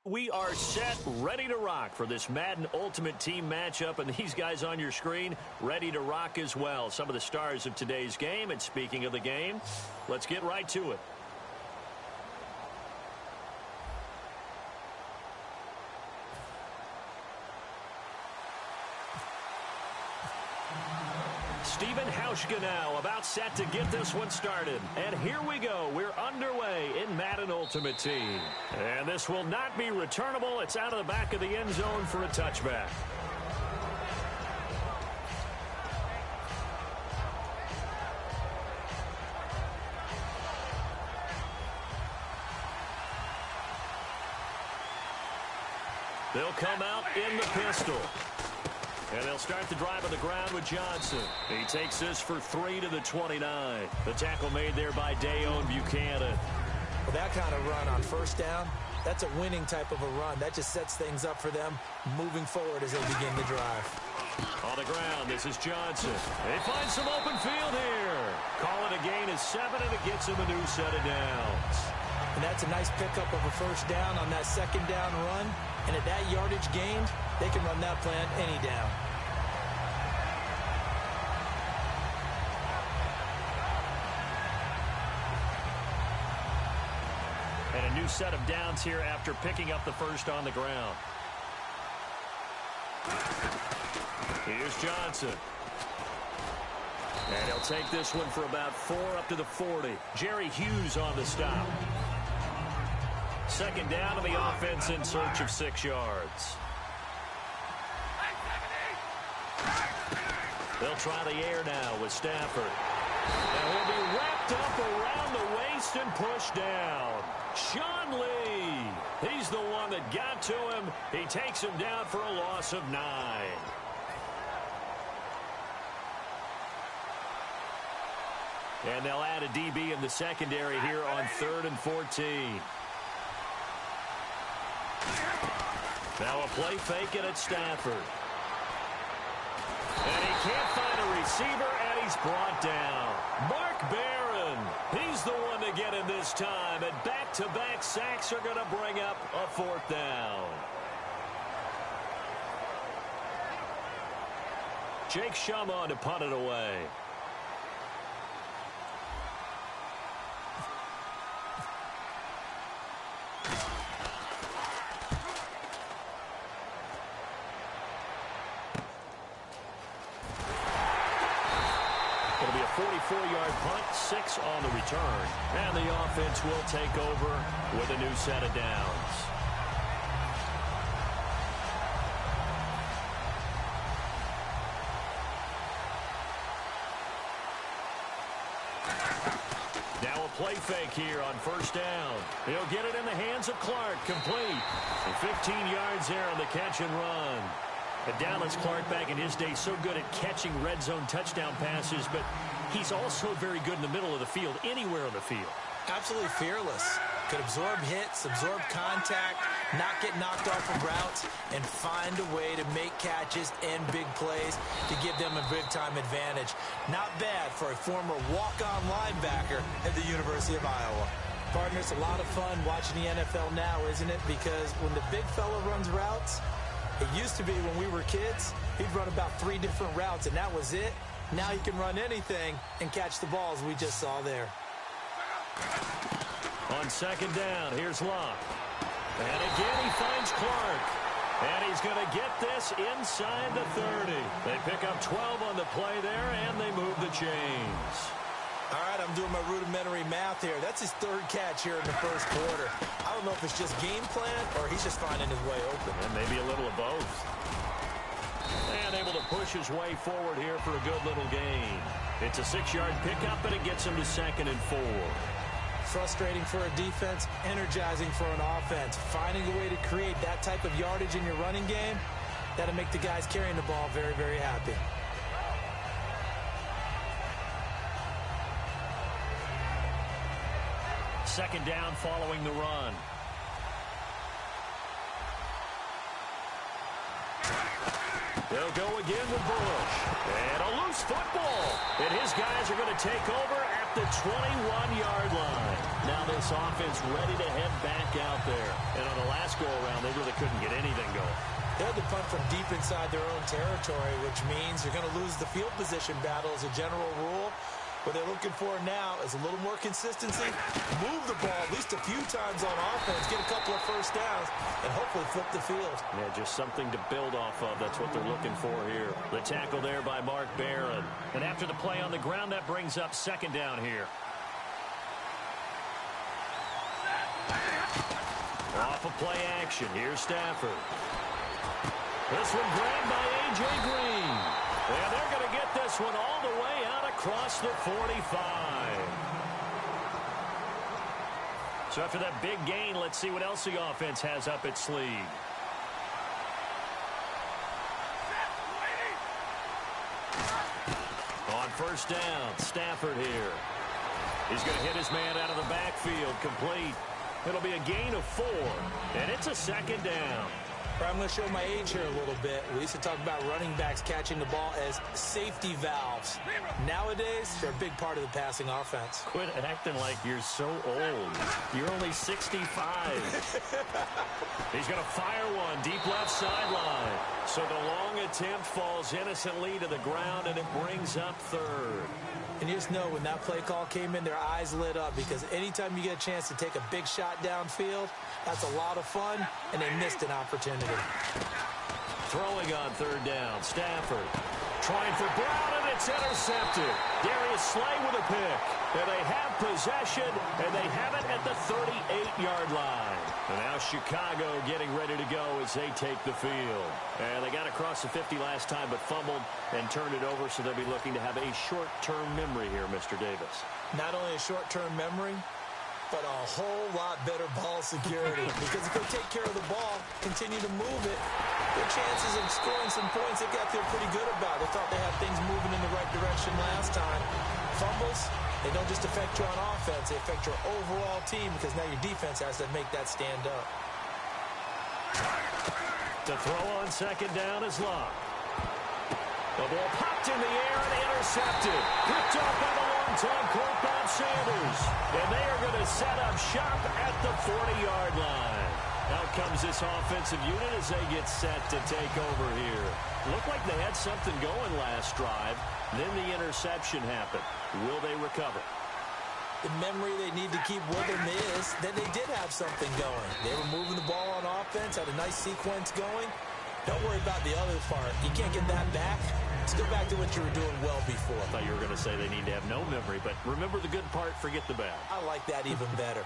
Speaker 1: We are set, ready to rock for this Madden Ultimate Team matchup, and these guys on your screen ready to rock as well. Some of the stars of today's game, and speaking of the game, let's get right to it. Steven Hauschka now about set to get this one started. And here we go. We're underway in Madden Ultimate Team. And this will not be returnable. It's out of the back of the end zone for a touchback. They'll come out in the pistol. And they'll start the drive on the ground with Johnson. He takes this for 3 to the 29. The tackle made there by Dayon Buchanan.
Speaker 2: Well, that kind of run on first down, that's a winning type of a run. That just sets things up for them moving forward as they begin the drive.
Speaker 1: On the ground, this is Johnson. They find some open field here. Call it a gain of 7, and it gets him a new set of downs.
Speaker 2: And that's a nice pickup of a first down on that second down run. And at that yardage gained, they can run that plan any down.
Speaker 1: And a new set of downs here after picking up the first on the ground. Here's Johnson. And he'll take this one for about 4 up to the 40. Jerry Hughes on the stop. Second down to the offense in search of 6 yards. They'll try the air now with Stafford. And he'll be wrapped up around the waist and pushed down. Sean Lee. He's the one that got to him. He takes him down for a loss of 9. And they'll add a DB in the secondary here on 3rd and 14. Now a play fake it at Stafford. And he can't find a receiver, and he's brought down. Mark Barron, he's the one to get him this time, and back-to-back sacks are going to bring up a 4th down. Jake Shum on to punt it away. It'll be a 44-yard punt, 6 on the return. And the offense will take over with a new set of downs. Now a play fake here on first down. He'll get it in the hands of Clark, complete. And 15 yards there on the catch and run. But Dallas Clark back in his day so good at catching red zone touchdown passes, but he's also very good in the middle of the field, anywhere on the field.
Speaker 2: Absolutely fearless. Could absorb hits, absorb contact, not get knocked off of routes, and find a way to make catches and big plays to give them a big-time advantage. Not bad for a former walk-on linebacker at the University of Iowa. Partner, it's a lot of fun watching the NFL now, isn't it? Because when the big fella runs routes, it used to be when we were kids, he'd run about 3 different routes, and that was it. Now he can run anything and catch the balls we just saw there.
Speaker 1: On second down, here's Locke. And again, he finds Clark. And he's going to get this inside the 30. They pick up 12 on the play there, and they move the chains.
Speaker 2: All right, I'm doing my rudimentary math here. That's his 3rd catch here in the first quarter. I don't know if it's just game plan or he's just finding his way open.
Speaker 1: And maybe a little of both. And able to push his way forward here for a good little gain. It's a 6-yard pickup, and it gets him to 2nd and 4.
Speaker 2: Frustrating for a defense, energizing for an offense. Finding a way to create that type of yardage in your running game, that'll make the guys carrying the ball very, very happy.
Speaker 1: Second down following the run. They'll go again with Bush. And a loose football. And his guys are going to take over at the 21-yard line. Now this offense ready to head back out there. And on the last go-around, they really couldn't get anything going.
Speaker 2: They had to punt from deep inside their own territory, which means you're going to lose the field position battle as a general rule. What they're looking for now is a little more consistency, move the ball at least a few times on offense, get a couple of first downs, and hopefully flip the field.
Speaker 1: Yeah, just something to build off of. That's what they're looking for here. The tackle there by Mark Barron. And after the play on the ground, that brings up second down here. Off of play action. Here's Stafford. This one grabbed by A.J. Green. And they're going to get this one all the way out across the 45. So after that big gain, let's see what else the offense has up its sleeve. On first down, Stafford here. He's going to hit his man out of the backfield, complete. It'll be a gain of 4, and it's a second down.
Speaker 2: I'm going to show my age here a little bit. We used to talk about running backs catching the ball as safety valves. Nowadays, they're a big part of the passing offense.
Speaker 1: Quit acting like you're so old. You're only 65. He's going to fire one deep left sideline. So the long attempt falls innocently to the ground, and it brings up third.
Speaker 2: And you just know when that play call came in, their eyes lit up, because anytime you get a chance to take a big shot downfield, that's a lot of fun, and they missed an opportunity.
Speaker 1: Throwing on third down, Stafford trying for Brown, and it's intercepted. Darius Slay with a pick. And they have possession, and they have it at the 38-yard line. And now Chicago getting ready to go as they take the field. And they got across the 50 last time, but fumbled and turned it over, so they'll be looking to have a short-term memory here, Mr. Davis.
Speaker 2: Not only a short-term memory, but a whole lot better ball security. Because if they take care of the ball, continue to move it, their chances of scoring some points, they've got to feel pretty good about. They thought they had things moving in the right direction last time. Fumbles, they don't just affect you on offense, they affect your overall team, because now your defense has to make that stand up.
Speaker 1: To throw on second down is Locke. The ball popped in the air and intercepted. Picked off by the long-time Colt Bob Sanders. And they are going to set up shop at the 40-yard line. Out comes this offensive unit as they get set to take over here. Looked like they had something going last drive. Then the interception happened. Will they recover?
Speaker 2: The memory they need to keep with them is that they did have something going. They were moving the ball on offense, had a nice sequence going. Don't worry about the other part. You can't get that back. Let's go back to what you were doing well before.
Speaker 1: I thought you were going to say they need to have no memory, but remember the good part, forget the bad.
Speaker 2: I like that even better.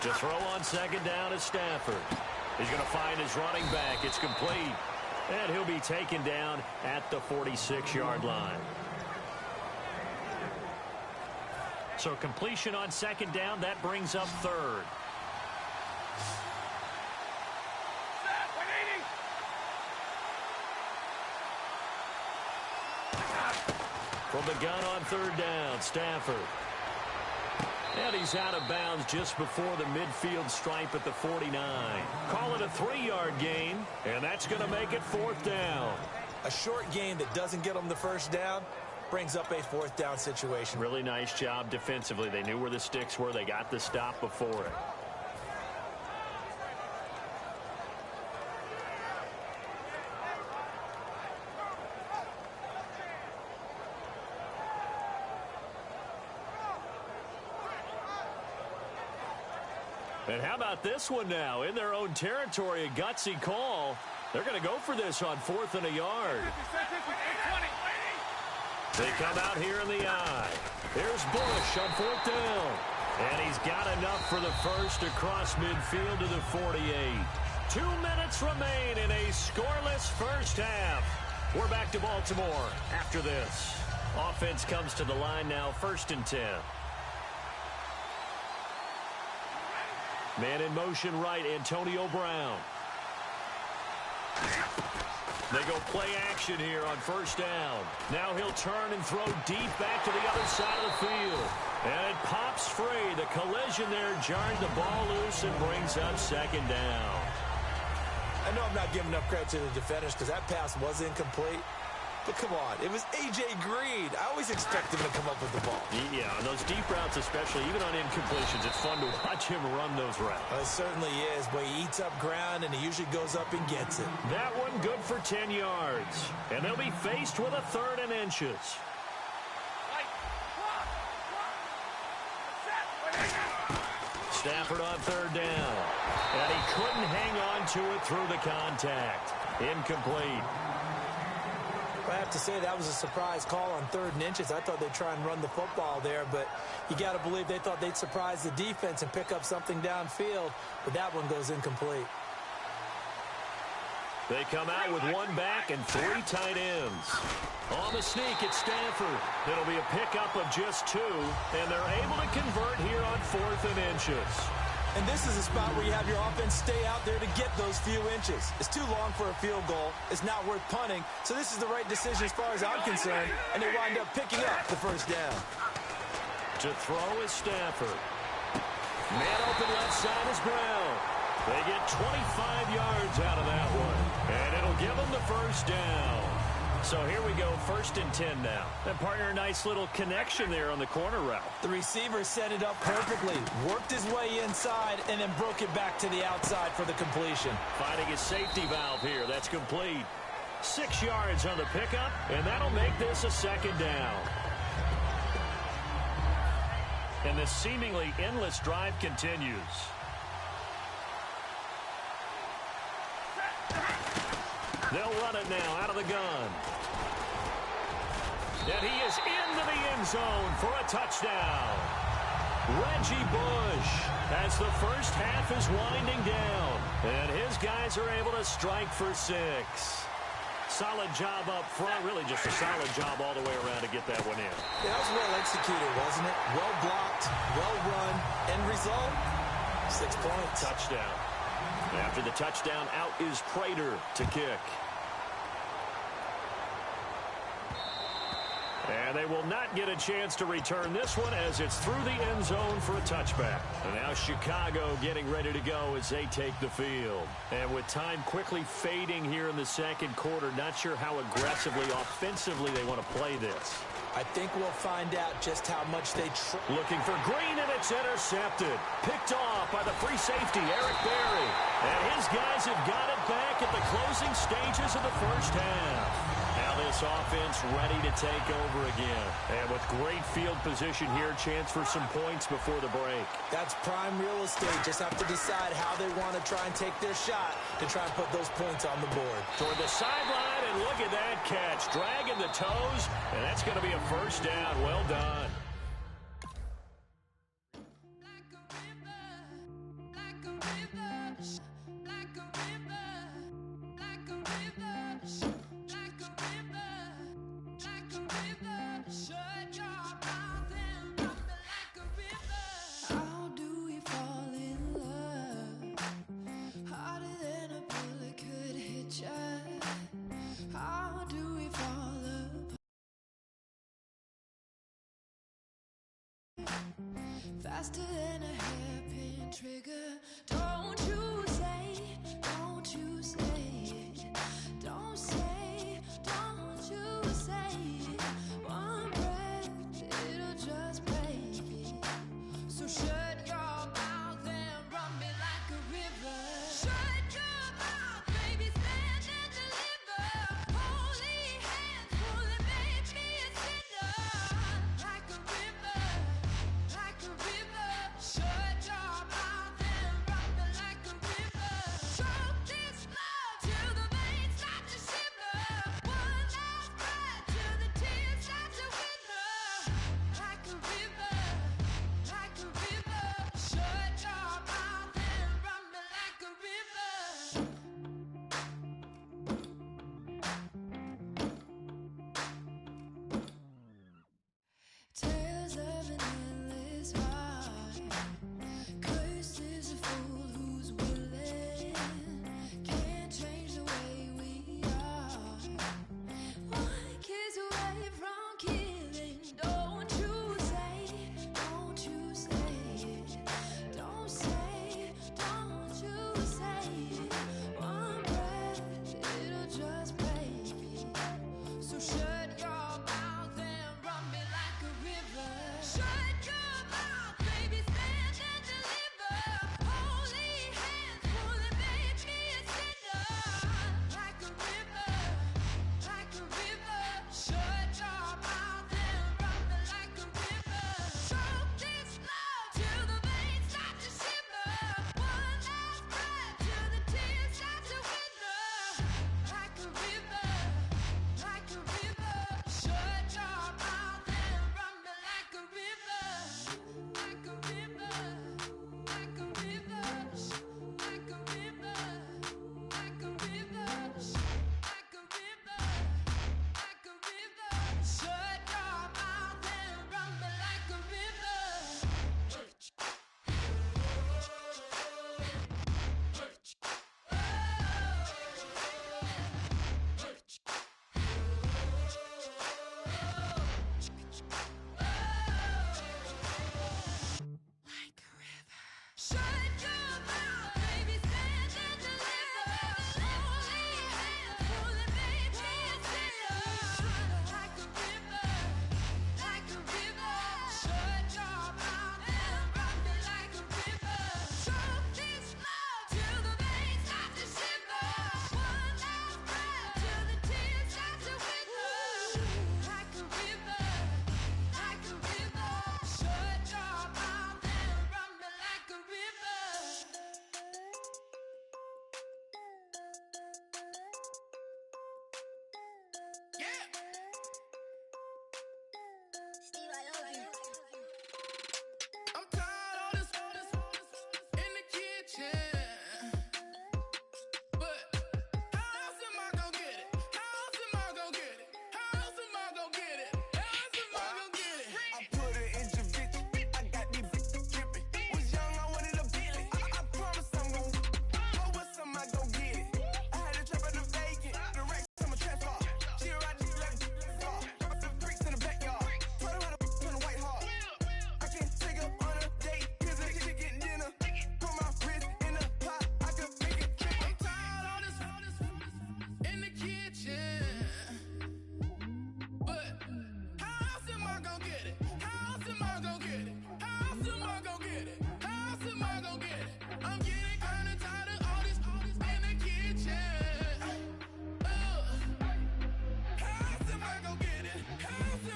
Speaker 1: To throw on second down is Stafford. He's going to find his running back. It's complete. And he'll be taken down at the 46-yard line. So completion on second down, that brings up third. From the gun on third down, Stafford. And he's out of bounds just before the midfield stripe at the 49. Call it a 3-yard gain, and that's going to make it fourth down.
Speaker 2: A short gain that doesn't get them the first down brings up a fourth down situation.
Speaker 1: Really nice job defensively. They knew where the sticks were. They got the stop before it. And how about this one now? In their own territory, a gutsy call. They're going to go for this on 4th and a yard. They come out here in the eye. Here's Bush on 4th down. And he's got enough for the first across midfield to the 48. 2 minutes remain in a scoreless first half. We're back to Baltimore after this. Offense comes to the line now, 1st and 10. Man in motion right, Antonio Brown. They go play action here on 1st down. Now he'll turn and throw deep back to the other side of the field. And it pops free. The collision there jarred the ball loose and brings up 2nd down.
Speaker 2: I know I'm not giving enough credit to the defenders because that pass was incomplete. But come on, it was A.J. Green. I always expect him to come up with the ball.
Speaker 1: Yeah, on those deep routes especially, even on incompletions, it's fun to watch him run those routes.
Speaker 2: It certainly is, but he eats up ground, and he usually goes up and gets it.
Speaker 1: That one good for 10 yards. And they'll be faced with a 3rd and inches. Stafford on 3rd down. And he couldn't hang on to it through the contact. Incomplete.
Speaker 2: I have to say that was a surprise call on 3rd and inches. I thought they'd try and run the football there, but you got to believe they thought they'd surprise the defense and pick up something downfield, but that one goes incomplete.
Speaker 1: They come out with 1 back and 3 tight ends. On the sneak, it's Stafford. It'll be a pickup of just 2, and they're able to convert here on 4th and inches.
Speaker 2: And this is a spot where you have your offense stay out there to get those few inches. It's too long for a field goal. It's not worth punting. So this is the right decision as far as I'm concerned. And they wind up picking up the 1st down.
Speaker 1: To throw is Stafford. Man open left side is Brown. They get 25 yards out of that one. And it'll give them the 1st down. So here we go, 1st and 10 now. And partner, a nice little connection there on the corner route.
Speaker 2: The receiver set it up perfectly, worked his way inside, and then broke it back to the outside for the completion.
Speaker 1: Finding his safety valve here. That's complete. 6 yards on the pickup, and that'll make this a 2nd down. And this seemingly endless drive continues. They'll run it now out of the gun. And he is into the end zone for a touchdown. Reggie Bush as the first half is winding down. And his guys are able to strike for 6. Solid job up front. Really just a solid job all the way around to get that one in.
Speaker 2: Yeah, that was well executed, wasn't it? Well blocked, well run. End result, 6 points.
Speaker 1: Touchdown. After the touchdown, out is Prater to kick. And they will not get a chance to return this one as it's through the end zone for a touchback. And now Chicago getting ready to go as they take the field. And with time quickly fading here in the 2nd quarter, not sure how aggressively, offensively they want to play this.
Speaker 2: I think we'll find out just how much they
Speaker 1: looking for Green, and it's intercepted. Picked off by the free safety, Eric Berry. And his guys have got it back at the closing stages of the 1st half. Now this offense ready to take over again. And with great field position here, chance for some points before the break.
Speaker 2: That's prime real estate. Just have to decide how they want to try and take their shot to try and put those points on the board.
Speaker 1: Toward the sideline, and look at that catch. Dragging the toes, and that's going to be a 1st down. Well done.
Speaker 5: Faster than a hairpin trigger. Don't you say it. Don't you say it. One breath, it'll just break it. So shut your mouth and run me like a river. Shut your mouth, baby, stand and deliver. Holy hands, holy, make me a sinner. Like a river. Shut your mouth and run me like a river. Choke this love.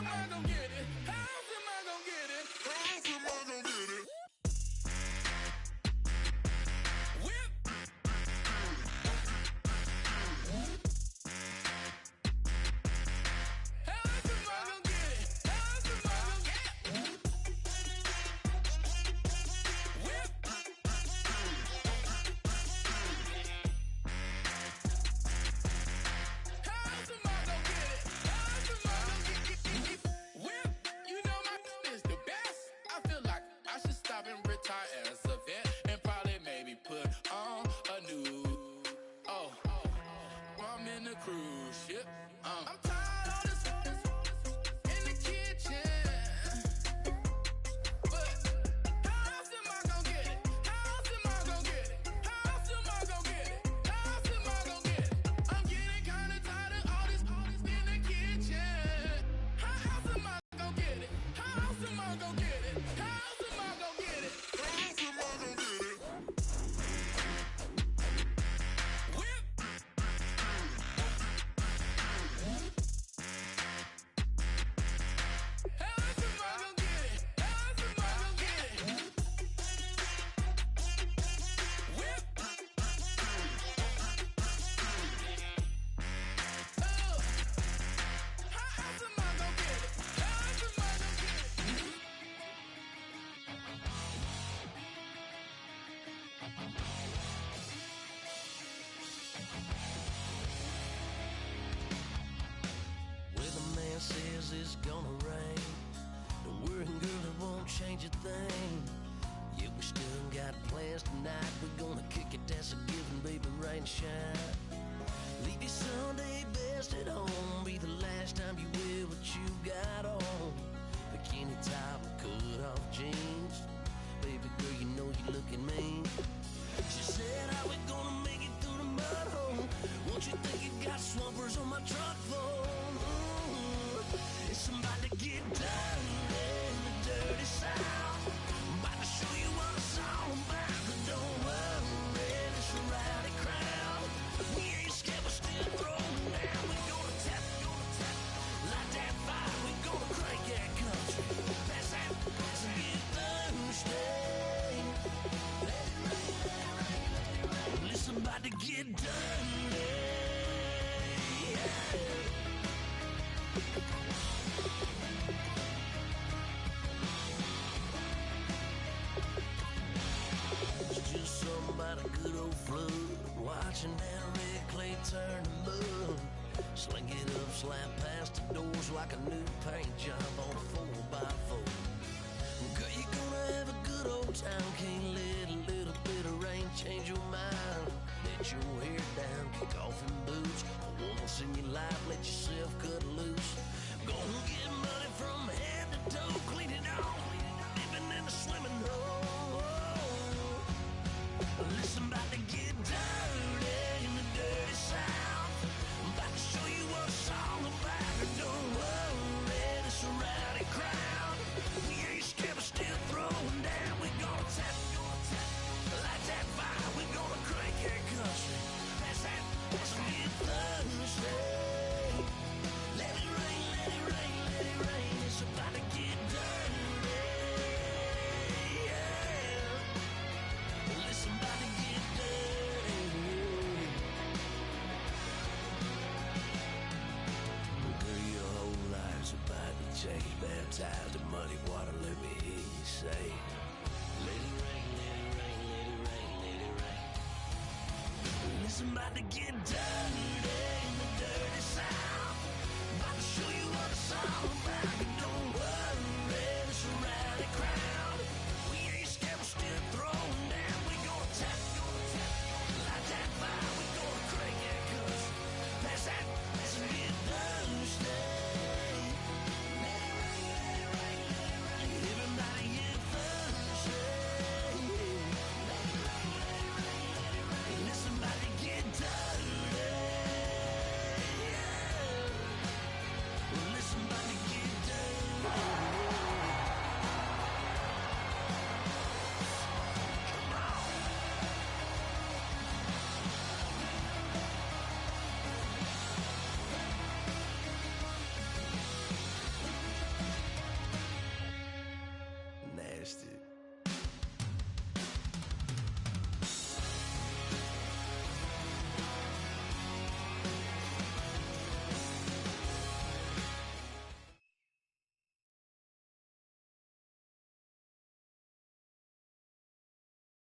Speaker 3: am I gonna get it? How else am I gonna get it? How else am I gonna get it? Whip. How else am I gonna get it? How else am I gonna get it? Whip. How else am I gonna get it? How else am I gonna get it? Whip. You know my is the best. I feel like I should stop and retire as a vet and probably maybe put on a new. Oh, I'm in a cruise ship. I'm tired of this in the kitchen. But how else am I gonna get it? How else am I gonna get it? How else am I gonna get it? How else am I gonna get it? I'm getting kinda tired of all this in the kitchen. How else am I gonna get it? How else am I gonna get it? How else am I gonna get it? How else am I gonna get it? Whip. How else am I gonna get it? How else am I gonna get it? Whip. Oh. How else am I gonna get it? How else am I gonna get it?
Speaker 6: Weatherman says it's gonna rain. Don't worry, girl, it won't change a thing. Yeah, we still got plans tonight. We're gonna kick it, that's a given, baby, rain and shine. Leave your Sunday best at home. Be the last time you wear what you got on. Bikini top and cut off jeans. Baby girl, you know you looking mean. She said, how we gonna make it through the mud hole? Won't you think you got swampers on my truck phone? Ooh, it's about to get dirty in the dirty south. I'm about to show you what it's all about. But don't worry, it's a rowdy crowd. We ain't scared, we're still throwing down. We gonna tap, light that fire. We gonna crank that country. Pass that, and get Thursday. Listen, about to get dirty. Yeah. It's just something about a good old flood. Watching that red clay turn to mud. Sling it up, slap past the doors like a new paint job on a 4x4. Girl, you're gonna have a good old time. Can't let a little bit of rain change your mind. Let your hair down, kick off in boots. Once in your life, let yourself cut loose. Gonna get money from head to toe, clean it off, living in a swimming hole. Listen, about to get dirty in the dirty south. I'm about to show you what it's all about. Don't worry, it's a rowdy crowd. We ain't scared, we're still throwing down. We gonna tap, light that fire. We gonna crank that country. Pass that, pass it, get Thursday. Let it rain, let it rain, let it rain. It's about to get dirty. Yeah. Listen, about to get dirty. Girl, your whole life's about to change. Baptized in muddy water, let me hear you say, let it rain, let it rain, let it rain, let it rain. Listen, about to get dirty in the dirty south. About to show you what it's all about. Don't worry, it's a rowdy crowd. We ain't scared, we're still throwing down. We gonna tap, light that fire. We gonna crank that country. Pass that, pass it, get Thursday. Let it rain, let it rain, let it rain. Everybody get Thursday. Let it rain, let it rain, let it rain. Listen, about to get dirty.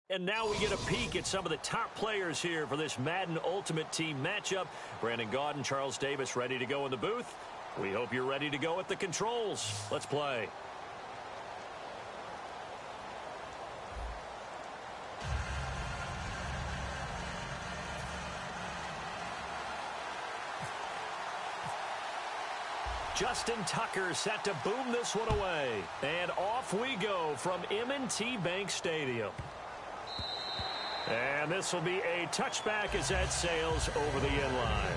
Speaker 1: And now we get a peek at some of the top players here for this Madden Ultimate Team matchup. Brandon Gaudin, Charles Davis ready to go in the booth. We hope you're ready to go at the controls. Let's play. Justin Tucker set to boom this one away. And off we go from M&T Bank Stadium. And this will be a touchback as that sails over the end line.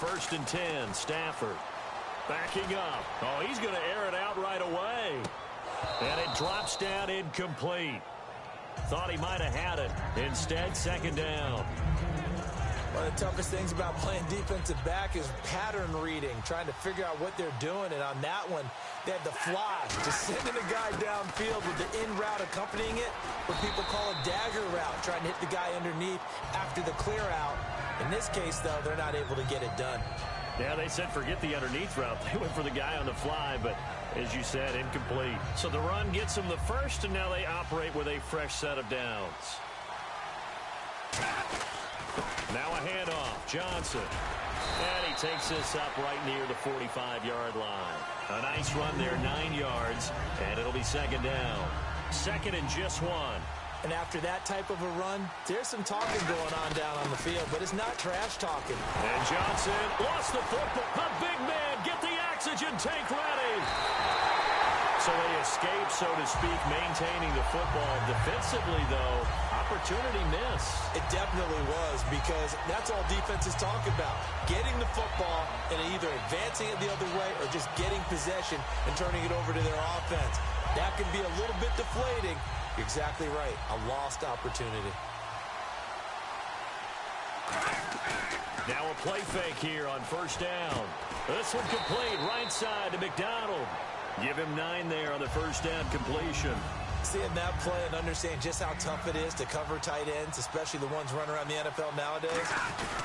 Speaker 1: First and 10, Stafford backing up. Oh, he's going to air it out right away. And it drops down incomplete. Thought he might have had it. Instead, second down.
Speaker 2: One of the toughest things about playing defensive back is pattern reading, trying to figure out what they're doing. And on that one, they had the fly, just sending a guy downfield with the in route accompanying it, what people call a dagger route, trying to hit the guy underneath after the clear out. In this case, though, they're not able to get it done.
Speaker 1: Yeah, they said forget the underneath route. They went for the guy on the fly, but as you said, incomplete. So the run gets them the first, and now they operate with a fresh set of downs. Now a handoff. Johnson. And he takes this up right near the 45-yard line. A nice run there, 9 yards, and it'll be second down. Second and just 1.
Speaker 2: And after that type of a run, there's some talking going on down on the field, but it's not trash talking.
Speaker 1: And Johnson lost the football. The big man, get the oxygen tank ready. So they escape, so to speak, maintaining the football. Defensively, though, opportunity miss.
Speaker 2: It definitely was, because that's all defenses talk about. Getting the football and either advancing it the other way or just getting possession and turning it over to their offense. That can be a little bit deflating. You're exactly right. A lost opportunity.
Speaker 1: Now a play fake here on first down. This one complete right side to McDonald. Give him 9 there on the first down completion.
Speaker 2: Seeing that play and understand just how tough it is to cover tight ends, especially the ones running around the NFL nowadays,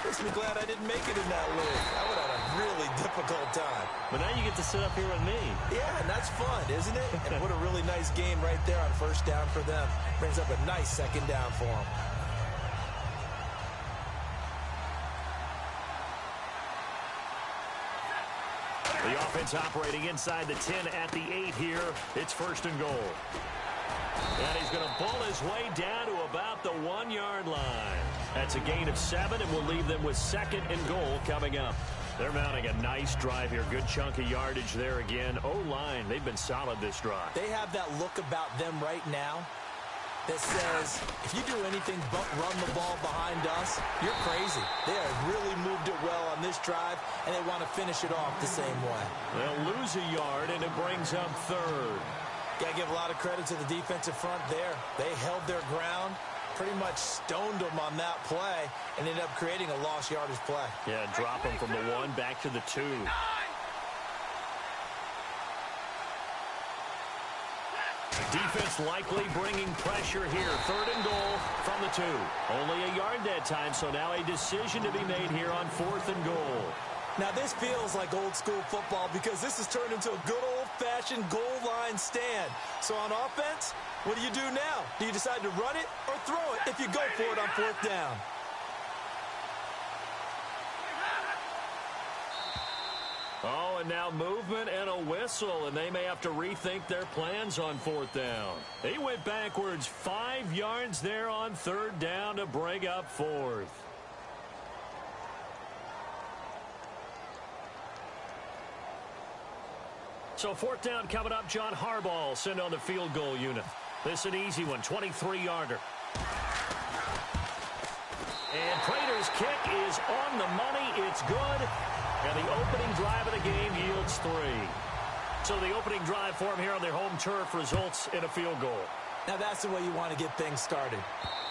Speaker 2: makes me glad I didn't make it in that league. I would have had a really difficult time.
Speaker 1: But now you get to sit up here with me.
Speaker 2: Yeah, and that's fun, isn't it? And what a really nice game right there on first down for them. Brings up a nice second down for them.
Speaker 1: The offense operating inside the 10 at the 8 here. It's first and goal. And he's going to pull his way down to about the 1-yard line. That's a gain of 7, and we'll leave them with second and goal coming up. They're mounting a nice drive here. Good chunk of yardage there again. O-line, they've been solid this drive.
Speaker 2: They have that look about them right now that says, if you do anything but run the ball behind us, you're crazy. They have really moved it well on this drive, and they want to finish it off the same way.
Speaker 1: They'll lose a yard, and it brings up third.
Speaker 2: Got to give a lot of credit to the defensive front there. They held their ground, pretty much stoned them on that play, and ended up creating a lost yardage play.
Speaker 1: Yeah, drop them from the 1 back to the 2. Defense likely bringing pressure here. Third and goal from the 2. Only a yard that time, so now a decision to be made here on 4th and goal.
Speaker 2: Now, this feels like old-school football because this has turned into a good old-fashioned goal line stand. So on offense, what do you do now? Do you decide to run it or throw it if you go for it on 4th down?
Speaker 1: Oh, and now movement and a whistle, and they may have to rethink their plans on 4th down. He went backwards 5 yards there on 3rd down to bring up 4th. So 4th down coming up. John Harbaugh sent on the field goal unit. This is an easy one, 23-yarder. And Prater's kick is on the money. It's good. And the opening drive of the game yields 3. So the opening drive for him here on their home turf results in a field goal.
Speaker 2: Now that's the way you want to get things started.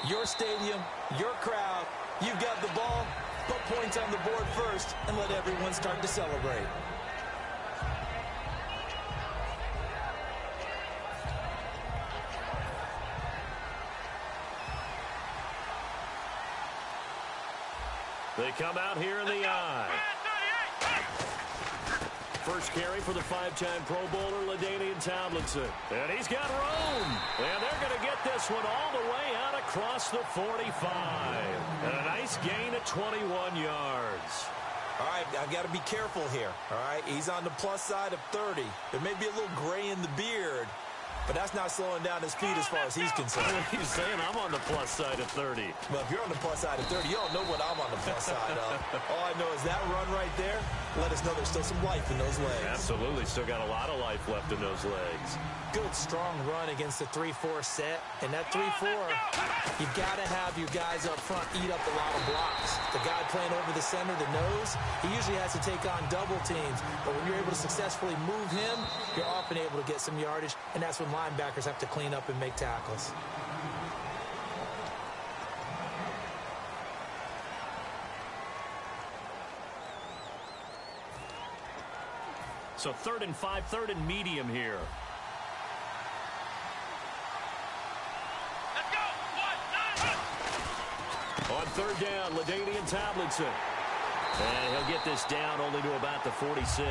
Speaker 2: Your stadium, your crowd, you've got the ball. Put points on the board first and let everyone start to celebrate.
Speaker 1: They come out here in the eye. First carry for the five-time Pro Bowler, LaDainian Tomlinson. And he's got room. And they're going to get this one all the way out across the 45. And a nice gain at 21 yards.
Speaker 2: All right, I've got to be careful here. All right, he's on the plus side of 30. There may be a little gray in the beard, but that's not slowing down his speed as far as he's concerned.
Speaker 1: He's saying I'm on the plus side of 30.
Speaker 2: Well, if you're on the plus side of 30, you don't know what I'm on the plus side of. All I know is that run right there, let us know there's still some life in those legs.
Speaker 1: Absolutely, still got a lot of life left in those legs.
Speaker 2: Good, strong run against the 3-4 set. And that 3-4, you've got to have your guys up front eat up a lot of blocks. The guy playing over the center, the nose, he usually has to take on double teams. But when you're able to successfully move him, you're often able to get some yardage, and that's when linebackers have to clean up and make tackles.
Speaker 1: So 3rd and 5, 3rd and medium here.
Speaker 4: Let's go. 1, 9,
Speaker 1: On 3rd down, LaDainian Tomlinson. And he'll get this down only to about the 46.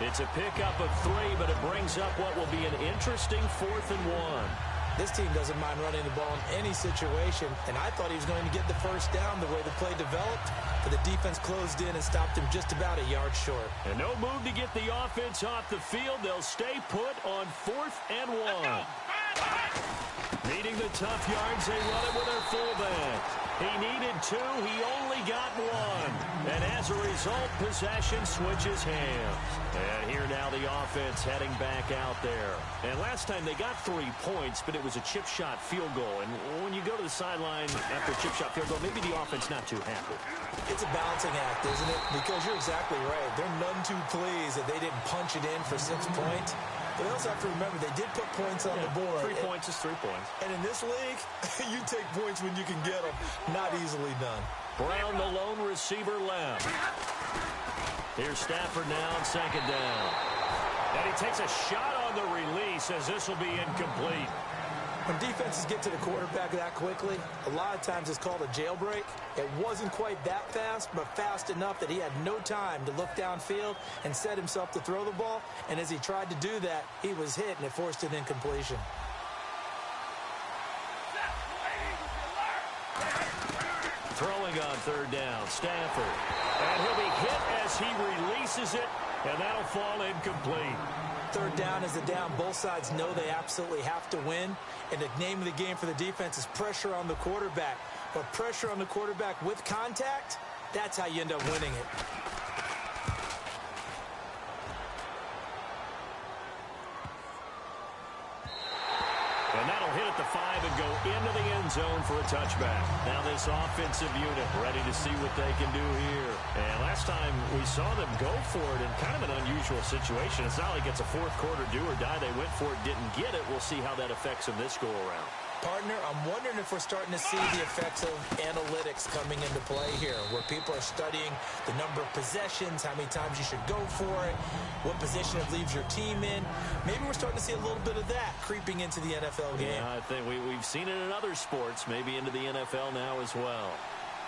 Speaker 1: It's a pickup of 3, but it brings up what will be an interesting 4th and 1.
Speaker 2: This team doesn't mind running the ball in any situation, and I thought he was going to get the first down the way the play developed, but the defense closed in and stopped him just about a yard short.
Speaker 1: And no move to get the offense off the field. They'll stay put on 4th and 1. Needing the tough yards, they run it with their fullback. He needed 2. He only got 1. And as a result, possession switches hands. And here now the offense heading back out there. And last time they got 3 points, but it was a chip shot field goal. And when you go to the sideline after a chip shot field goal, maybe the offense not too happy.
Speaker 2: It's a balancing act, isn't it? Because you're exactly right. They're none too pleased that they didn't punch it in for 6 points. But they also have to remember they did put points on the board.
Speaker 1: 3 points is 3 points.
Speaker 2: And in this league, you take points when you can get them. Not easily done.
Speaker 1: Brown, the lone receiver, left. Here's Stafford now on 2nd down. And he takes a shot on the release as this will be incomplete.
Speaker 2: When defenses get to the quarterback that quickly, a lot of times it's called a jailbreak. It wasn't quite that fast, but fast enough that he had no time to look downfield and set himself to throw the ball. And as he tried to do that, he was hit, and it forced an incompletion.
Speaker 1: Throwing on 3rd down, Stafford. And he'll be hit as he releases it, and that'll fall incomplete.
Speaker 2: 3rd down is a down. Both sides know they absolutely have to win. And the name of the game for the defense is pressure on the quarterback. But pressure on the quarterback with contact, that's how you end up winning it.
Speaker 1: And that'll hit at the 5 and go into the end zone for a touchback. Now this offensive unit ready to see what they can do here. And last time we saw them go for it in kind of an unusual situation. It's not like it's a 4th quarter do or die. They went for it, didn't get it. We'll see how that affects them this go-around.
Speaker 2: Partner, I'm wondering if we're starting to see the effects of analytics coming into play here, where people are studying the number of possessions, how many times you should go for it, what position it leaves your team in. Maybe we're starting to see a little bit of that creeping into the NFL game.
Speaker 1: Yeah, I think we've seen it in other sports, maybe into the NFL now as well.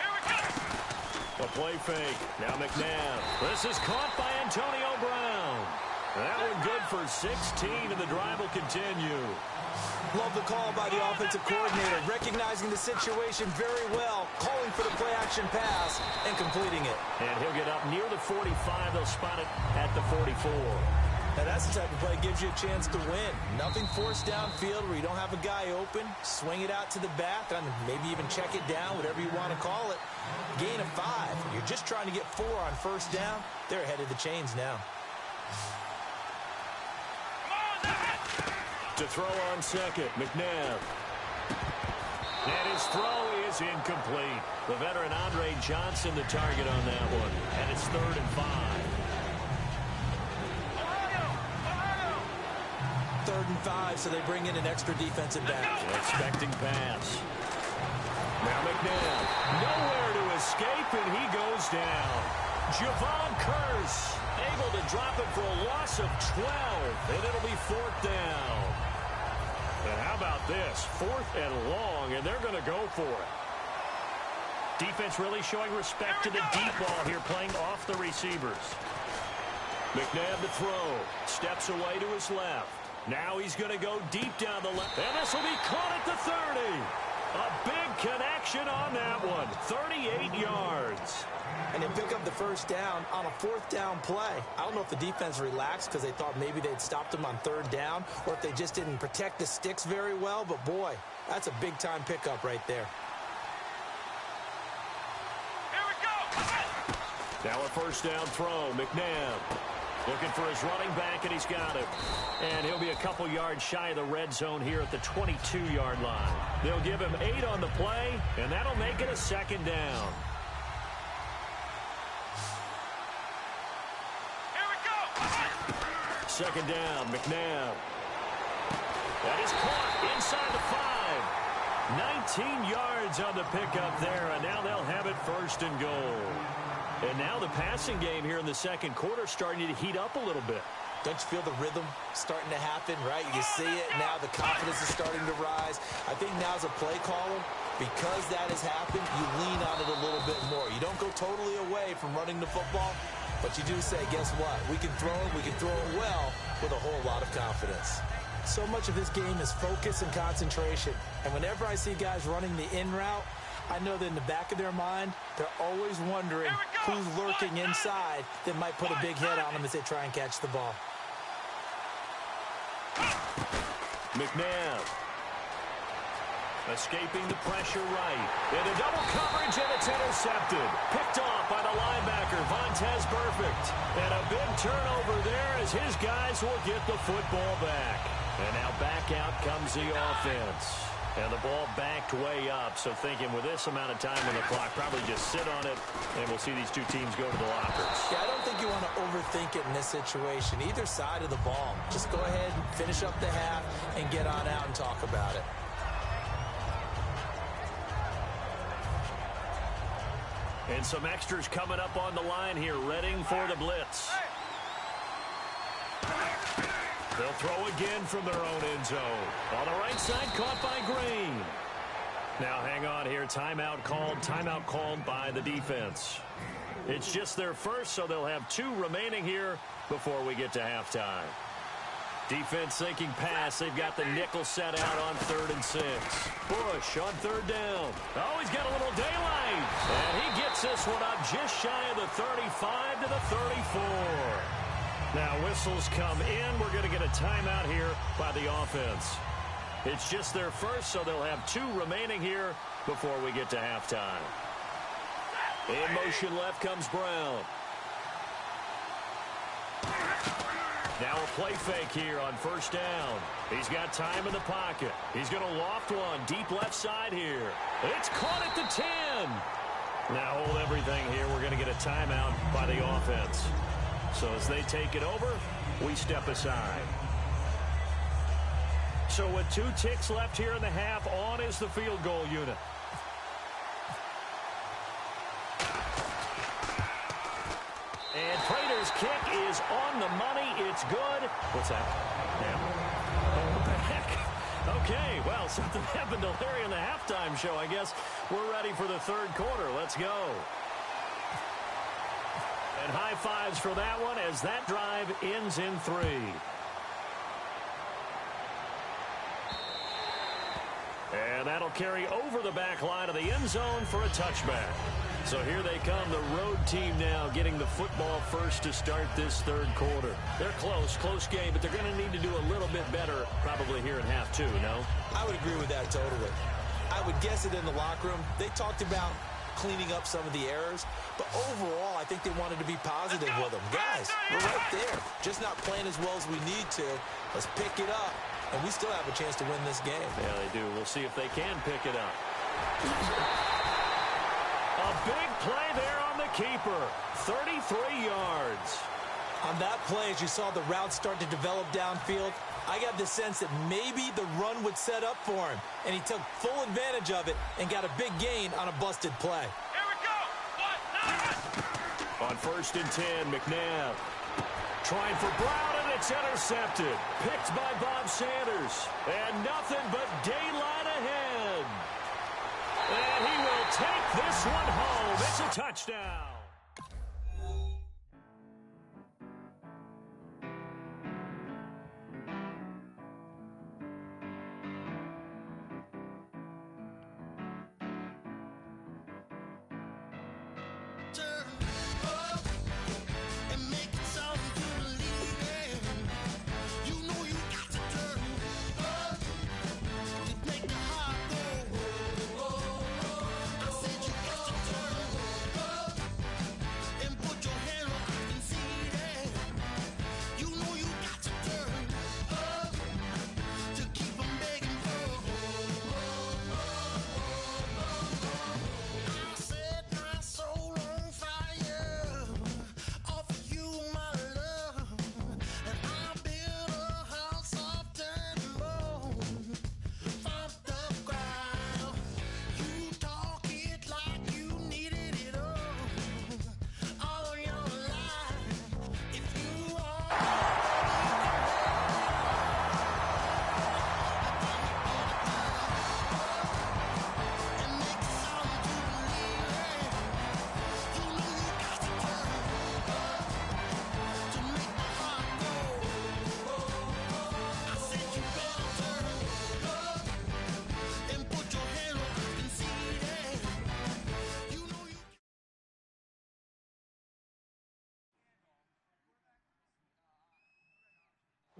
Speaker 4: Here we go.
Speaker 1: A play fake. Now McNabb. This is caught by Antonio Brown. That one good for 16, and the drive will continue.
Speaker 2: Love the call by the offensive coordinator, recognizing the situation very well, calling for the play-action pass, and completing it.
Speaker 1: And he'll get up near the 45. They'll spot it at the 44.
Speaker 2: Now, that's the type of play that gives you a chance to win. Nothing forced downfield where you don't have a guy open. Swing it out to the back, and maybe even check it down, whatever you want to call it. Gain of 5. You're just trying to get 4 on 1st down. They're ahead of the chains now.
Speaker 1: To throw on 2nd, McNabb. And his throw is incomplete. The veteran Andre Johnson the target on that one. And it's 3rd and 5.
Speaker 2: 3rd and 5, so they bring in an extra defensive back.
Speaker 1: Expecting pass. Now McNabb, nowhere to escape, and he goes down. Javon Curse able to drop it for a loss of 12, and it'll be 4th down. And how about this? 4th and long, and they're going to go for it. Defense really showing respect to the deep ball here, playing off the receivers. McNabb to throw. Steps away to his left. Now he's going to go deep down the left. And this will be caught at the 30. A big connection on that one. 38 yards.
Speaker 2: And they pick up the first down on a 4th down play. I don't know if the defense relaxed because they thought maybe they'd stopped them on 3rd down, or if they just didn't protect the sticks very well. But, boy, that's a big-time pickup right there.
Speaker 4: Here we go.
Speaker 1: Now a 1st down throw. McNabb looking for his running back, and he's got it. And he'll be a couple yards shy of the red zone here at the 22-yard line. They'll give him 8 on the play, and that'll make it a 2nd down.
Speaker 4: Here we go.
Speaker 1: 2nd down, McNabb. That is caught inside the 5. 19 yards on the pickup there, and now they'll have it 1st and goal. And now the passing game here in the 2nd quarter starting to heat up a little bit.
Speaker 2: Don't you feel the rhythm starting to happen, right? You see it now. The confidence is starting to rise. I think now's a play caller. Because that has happened, you lean on it a little bit more. You don't go totally away from running the football, but you do say, guess what? We can throw it. We can throw it well with a whole lot of confidence. So much of this game is focus and concentration. And whenever I see guys running the in route, I know that in the back of their mind, they're always wondering who's lurking inside that might put a big hit on them as they try and catch the ball.
Speaker 1: McNabb escaping the pressure right. Into double coverage, and it's intercepted. Picked off by the linebacker, Vontaze Burfict. And a big turnover there as his guys will get the football back. And now back out comes the offense. And the ball backed way up, so thinking with this amount of time on the clock, probably just sit on it, and we'll see these two teams go to the lockers.
Speaker 2: Yeah, I don't think you want to overthink it in this situation. Either side of the ball. Just go ahead and finish up the half and get on out and talk about it.
Speaker 1: And some extras coming up on the line here, readying for the blitz. They'll throw again from their own end zone. On the right side, caught by Green. Now hang on here. Timeout called by the defense. It's just their first, so they'll have 2 remaining here before we get to halftime. Defense thinking pass. They've got the nickel set out on 3rd and 6. Bush on 3rd down. Oh, he's got a little daylight. And he gets this one up just shy of the 35 to the 34. Now whistles come in. We're going to get a timeout here by the offense. It's just their first, so they'll have 2 remaining here before we get to halftime. In motion left comes Brown. Now a play fake here on 1st down. He's got time in the pocket. He's going to loft one deep left side here. It's caught at the 10. Now hold everything here. We're going to get a timeout by the offense. So as they take it over, we step aside. So with 2 ticks left here in the half, on is the field goal unit. And Prater's kick is on the money. It's good. What's that? Yeah. Back. Okay, well, something happened to Larry in the halftime show. I guess we're ready for the 3rd quarter. Let's go. And high fives for that one as that drive ends in 3. And that'll carry over the back line of the end zone for a touchback. So here they come, the road team now getting the football first to start this 3rd quarter. They're close game, but they're going to need to do a little bit better probably here in half 2, no?
Speaker 2: I would agree with that totally. I would guess it in the locker room. They talked about cleaning up some of the errors, but overall, I think they wanted to be positive with them. Guys, we're right there. Just not playing as well as we need to. Let's pick it up, and we still have a chance to win this game.
Speaker 1: Yeah, they do. We'll see if they can pick it up. A big play there on the keeper. 33 yards.
Speaker 2: On that play, as you saw the route start to develop downfield, I got the sense that maybe the run would set up for him, and he took full advantage of it and got a big gain on a busted play.
Speaker 4: Here we go.
Speaker 1: On 1st and 10, McNabb trying for Brown, and it's intercepted. Picked by Bob Sanders. And nothing but daylight ahead. And he will take this one home. It's a touchdown.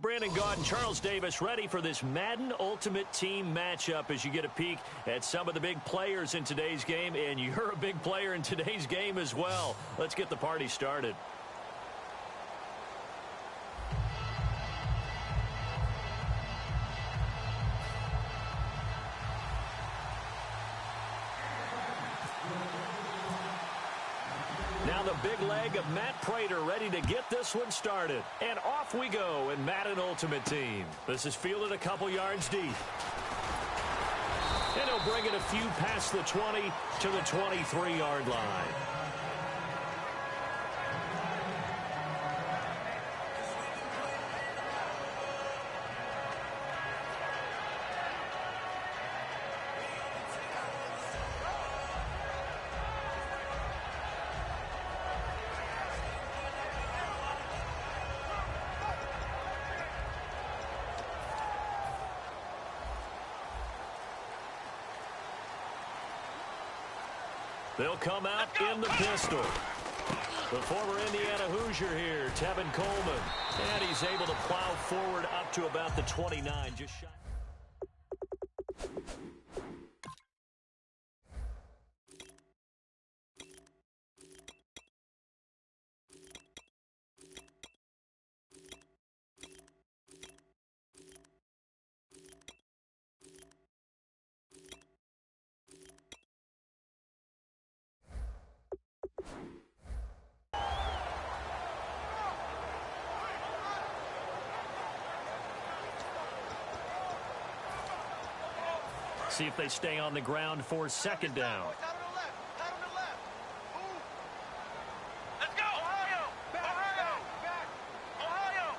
Speaker 1: Brandon Gaud and Charles Davis ready for this Madden Ultimate Team matchup as you get a peek at some of the big players in today's game, and you're a big player in today's game as well. Let's get the party started. Now the big leg of Matt Prater ready to get this one started. And off we go in Madden Ultimate Team. This is fielded a couple yards deep. And he'll bring it a few past the 20 to the 23-yard line. They'll come out in the pistol. The former Indiana Hoosier here, Tevin Coleman. And he's able to plow forward up to about the 29. Just shy. See if they stay on the ground for second down.
Speaker 4: Let's go, Ohio! Ohio! Ohio!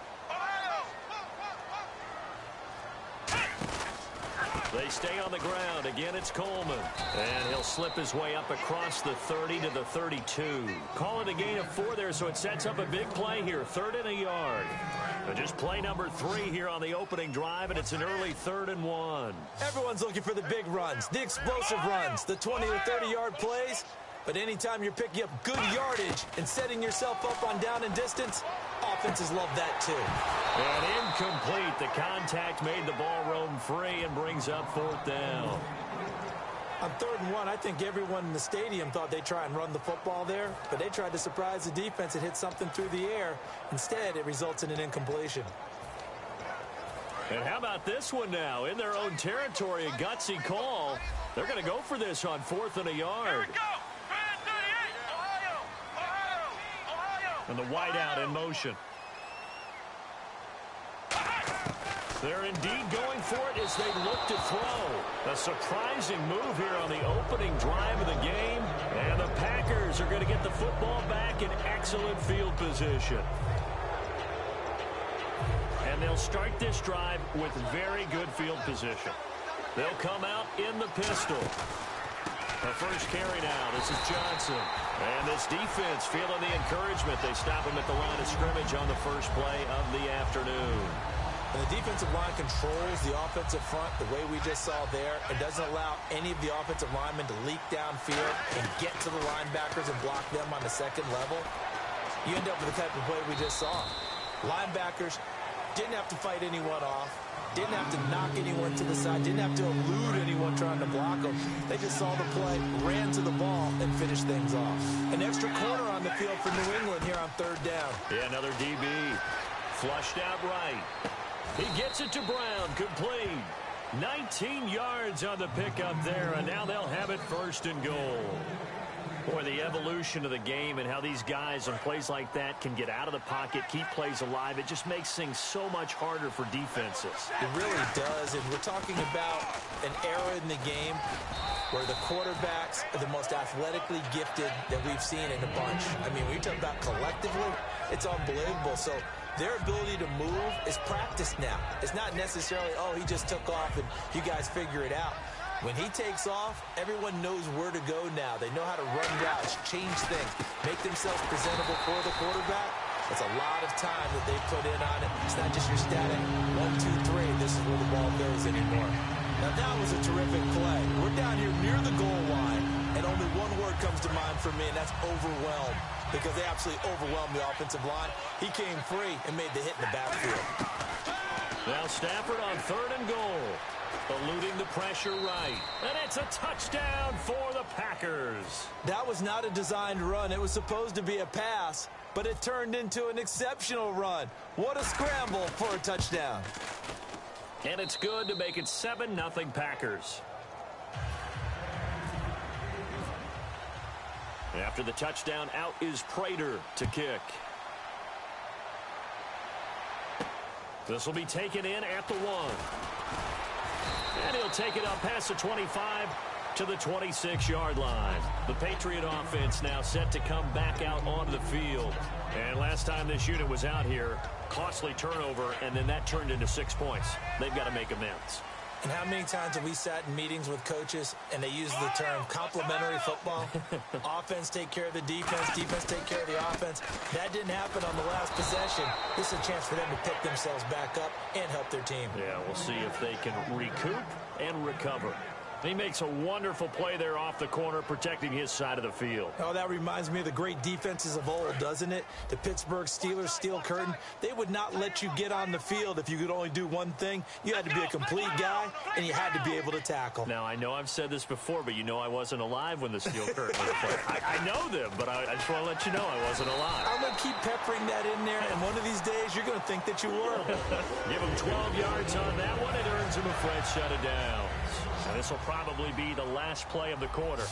Speaker 1: They stay on the ground. Again, it's Coleman. And he'll slip his way up across the 30 to the 32. Call it a gain of 4 there, so it sets up a big play here. 3rd and a yard. Just play number 3 here on the opening drive, and it's an early 3rd and 1.
Speaker 2: Everyone's looking for the big runs, the explosive runs, the 20 to 30-yard plays. But anytime you're picking up good yardage and setting yourself up on down and distance, offenses love that too.
Speaker 1: And incomplete. The contact made the ball roam free and brings up 4th down.
Speaker 2: On 3rd and 1, I think everyone in the stadium thought they'd try and run the football there, but they tried to surprise the defense and hit something through the air. Instead, it results in an incompletion.
Speaker 1: And how about this one now? In their own territory, a gutsy call. They're going to go for this on 4th and a yard.
Speaker 4: Here we go! 38! Ohio! Ohio! Ohio!
Speaker 1: And the wideout in motion. They're indeed going for it as they look to throw. A surprising move here on the opening drive of the game. And the Packers are going to get the football back in excellent field position. And they'll start this drive with very good field position. They'll come out in the pistol. The first carry now. This is Johnson. And this defense feeling the encouragement. They stop him at the line of scrimmage on the first play of the afternoon.
Speaker 2: And the defensive line controls the offensive front the way we just saw there. It doesn't allow any of the offensive linemen to leak downfield and get to the linebackers and block them on the second level. You end up with the type of play we just saw. Linebackers didn't have to fight anyone off. Didn't have to knock anyone to the side. Didn't have to elude anyone trying to block them. They just saw the play, ran to the ball, and finished things off. An extra corner on the field for New England here on third down.
Speaker 1: Yeah, another DB. Flushed out right. He gets it to Brown. Complete. 19 yards on the pickup there, and now they'll have it first and goal. Boy, the evolution of the game and how these guys on plays like that can get out of the pocket, keep plays alive, it just makes things so much harder for defenses.
Speaker 2: It really does, and we're talking about an era in the game where the quarterbacks are the most athletically gifted that we've seen in a bunch. I mean, when you talk about collectively, it's unbelievable. So their ability to move is practiced now. It's not necessarily, oh, he just took off and you guys figure it out. When he takes off, everyone knows where to go now. They know how to run routes, change things, make themselves presentable for the quarterback. That's a lot of time that they put in on it. It's not just your static 1, 2, 3. This is where the ball goes anymore. Now, that was a terrific play. We're down here near the goal line, and only one word comes to mind for me, and that's overwhelmed, because they absolutely overwhelmed the offensive line. He came free and made the hit in the backfield.
Speaker 1: Now Stafford on third and goal. Eluding the pressure right. And it's a touchdown for the Packers.
Speaker 2: That was not a designed run. It was supposed to be a pass, but it turned into an exceptional run. What a scramble for a touchdown.
Speaker 1: And it's good to make it 7-0 Packers. After the touchdown, out is Prater to kick. This will be taken in at the 1. And he'll take it up past the 25 to the 26-yard line. The Patriot offense now set to come back out onto the field. And last time this unit was out here, costly turnover, and then that turned into 6 points. They've got to make amends.
Speaker 2: And how many times have we sat in meetings with coaches and they use the term complementary football? Offense take care of the defense, defense take care of the offense. That didn't happen on the last possession. This is a chance for them to pick themselves back up and help their team.
Speaker 1: Yeah, we'll see if they can recoup and recover. He makes a wonderful play there off the corner, protecting his side of the field.
Speaker 2: Oh, that reminds me of the great defenses of old, doesn't it? The Pittsburgh Steelers steel curtain. They would not let you get on the field if you could only do one thing. You had to be a complete guy, and you had to be able to tackle.
Speaker 1: Now, I know I've said this before, but you know I wasn't alive when the steel curtain was played. I know them, but I just want to let you know I wasn't alive.
Speaker 2: I'm going to keep peppering that in there, and one of these days you're going to think that you were.
Speaker 1: Give him 12 yards on that one. It earns him a fresh set of downs. And this will probably be the last play of the quarter.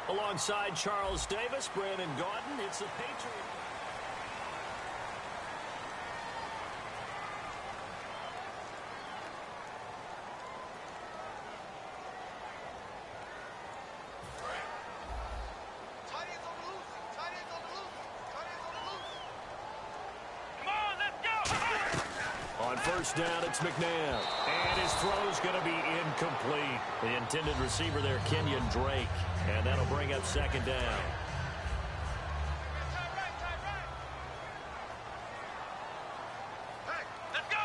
Speaker 1: Alongside Charles Davis, Brandon Gaudin, it's the Patriots. First down, it's McNabb. And his throw's going to be incomplete. The intended receiver there, Kenyon Drake. And that'll bring up second down.
Speaker 4: Hey, let's go.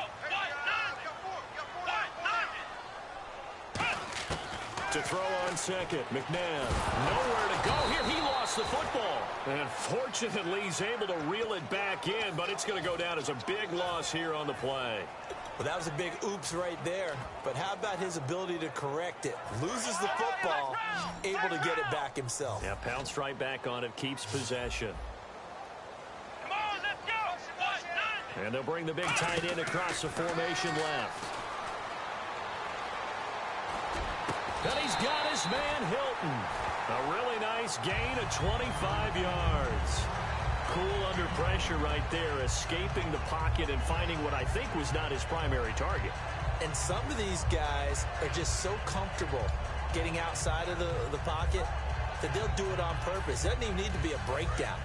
Speaker 1: To throw on second, McNabb. Nowhere to go here. He lost the football. And fortunately, he's able to reel it back in, but it's going to go down as a big loss here on the play.
Speaker 2: Well, that was a big oops right there. But how about his ability to correct it? Loses the football, able to get it back himself.
Speaker 1: Yeah, pounced right back on it, keeps possession.
Speaker 4: Come on, let's go.
Speaker 1: And they'll bring the big tight end across the formation left. And he's got his man Hilton. A really nice gain of 25 yards. Cool under pressure right there, escaping the pocket and finding what I think was not his primary target.
Speaker 2: And some of these guys are just so comfortable getting outside of the pocket that they'll do it on purpose. It doesn't even need to be a breakdown.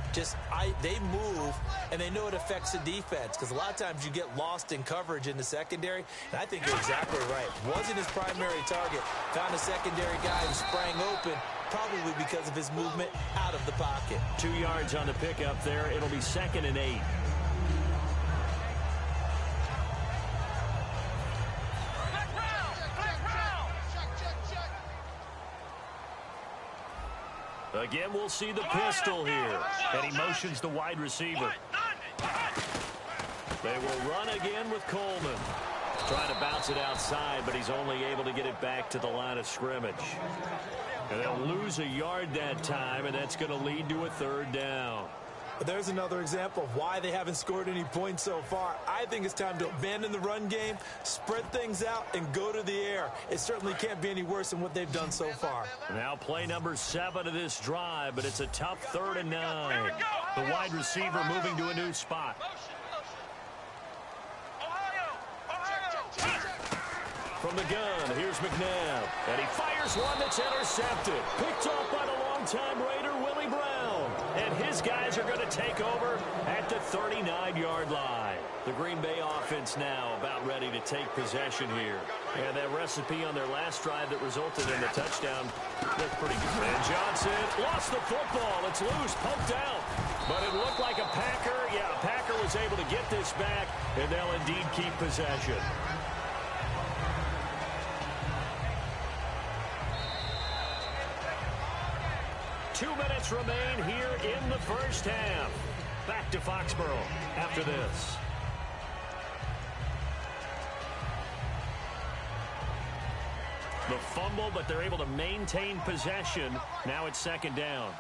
Speaker 2: They move, and they know it affects the defense, because a lot of times you get lost in coverage in the secondary, and I think you're exactly right. Wasn't his primary target. Found a secondary guy who sprang open, probably because of his movement out of the pocket.
Speaker 1: 2 yards on the pickup there. It'll be 2nd and 8. Again, we'll see the pistol here. And he motions the wide receiver. They will run again with Coleman. Trying to bounce it outside, but he's only able to get it back to the line of scrimmage. And they'll lose a yard that time, and that's going to lead to a 3rd down.
Speaker 2: There's another example of why they haven't scored any points so far. I think it's time to abandon the run game, spread things out, and go to the air. It certainly can't be any worse than what they've done so far.
Speaker 1: Now play number 7 of this drive, but it's a tough 3rd and 9. The wide receiver moving to a new spot. From the gun, here's McNabb. And he fires one that's intercepted. Picked off by the longtime Raider, Willie Brown. And his guys are going to take over at the 39-yard line. The Green Bay offense now about ready to take possession here. And that recipe on their last drive that resulted in the touchdown looked pretty good. And Johnson lost the football. It's loose, poked out. But it looked like a Packer. Yeah, a Packer was able to get this back, and they'll indeed keep possession. Two minutes remain here in the first half. Back to Foxborough after this. The fumble, but they're able to maintain possession. Now it's 2nd down.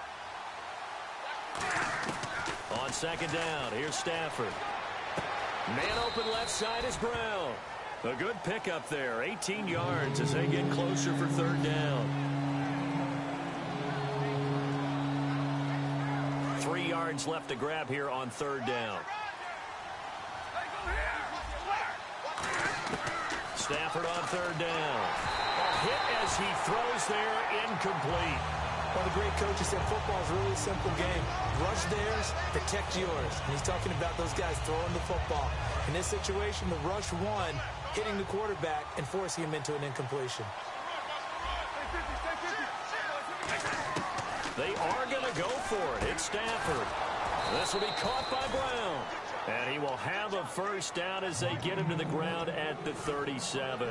Speaker 1: On 2nd down, here's Stafford. Man open left side is Brown. A good pickup there, 18 yards as they get closer for 3rd down. 3 yards left to grab here on 3rd down. Stafford on 3rd down. A hit as he throws there, incomplete.
Speaker 2: Well, the great coaches said football is really a simple game. Rush theirs, protect yours. And he's talking about those guys throwing the football. In this situation, the rush one, hitting the quarterback and forcing him into an incompletion.
Speaker 1: They are going to go for it. It's Stafford. This will be caught by Brown. And he will have a 1st down as they get him to the ground at the 37.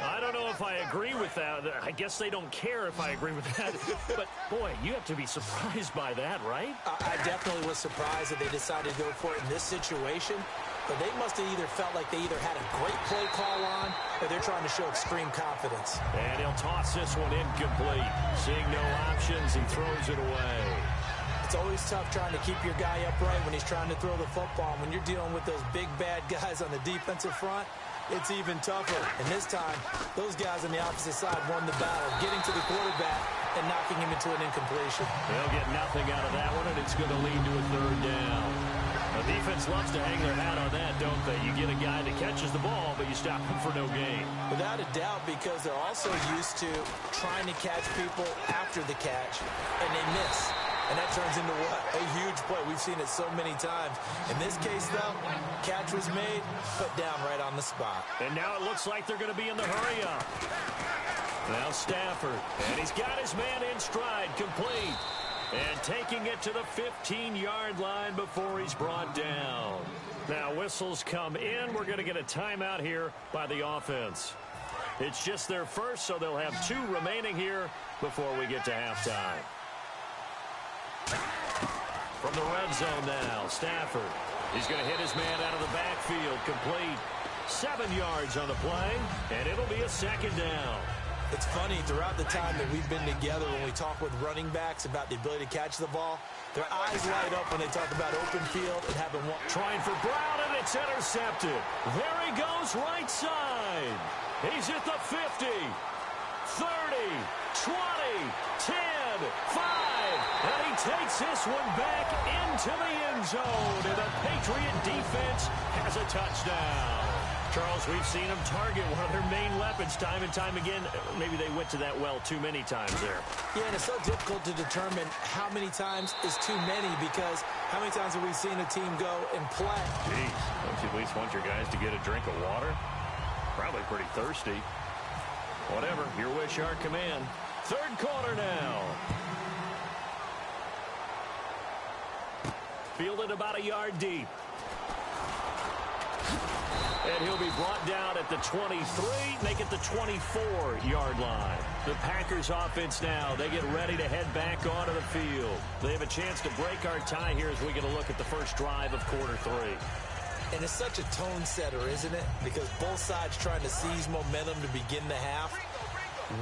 Speaker 1: I don't know if I agree with that. I guess they don't care if I agree with that. But, boy, you have to be surprised by that, right?
Speaker 2: I definitely was surprised that they decided to go for it in this situation. But they must have either felt like they either had a great play call on or they're trying to show extreme confidence.
Speaker 1: And he'll toss this one incomplete. Seeing no options, he throws it away.
Speaker 2: It's always tough trying to keep your guy upright when he's trying to throw the football. When you're dealing with those big, bad guys on the defensive front, it's even tougher. And this time, those guys on the opposite side won the battle, getting to the quarterback and knocking him into an incompletion.
Speaker 1: They'll get nothing out of that one, and it's going to lead to a 3rd down. The defense loves to hang their hat on that, don't they? You get a guy that catches the ball, but you stop him for no gain.
Speaker 2: Without a doubt, because they're also used to trying to catch people after the catch, and they miss. And that turns into what? A huge play. We've seen it so many times. In this case, though, catch was made, put down right on the spot.
Speaker 1: And now it looks like they're going to be in the hurry-up. Now Stafford, and he's got his man in stride, complete. And taking it to the 15-yard line before he's brought down. Now whistles come in. We're going to get a timeout here by the offense. It's just their first, so they'll have 2 remaining here before we get to halftime. From the red zone now, Stafford. He's going to hit his man out of the backfield, complete. 7 yards on the play, and it'll be a 2nd down.
Speaker 2: It's funny, throughout the time that we've been together, when we talk with running backs about the ability to catch the ball, their eyes light up when they talk about open field and having one.
Speaker 1: Trying for Brown, and it's intercepted. There he goes, right side. He's at the 50, 30, 20, 10. 5, and he takes this one back into the end zone, and the Patriot defense has a touchdown. Charles, we've seen them target one of their main weapons time and time again. Maybe they went to that well too many times there.
Speaker 2: Yeah, and it's so difficult to determine how many times is too many, because how many times have we seen a team go and play?
Speaker 1: Jeez, don't you at least want your guys to get a drink of water? Probably pretty thirsty. Whatever, your wish, our command. Third quarter now. Fielded about a yard deep. And he'll be brought down at the 23, make it the 24-yard line. The Packers offense now, they get ready to head back onto the field. They have a chance to break our tie here as we get a look at the first drive of quarter 3.
Speaker 2: And it's such a tone setter, isn't it? Because both sides trying to seize momentum to begin the half.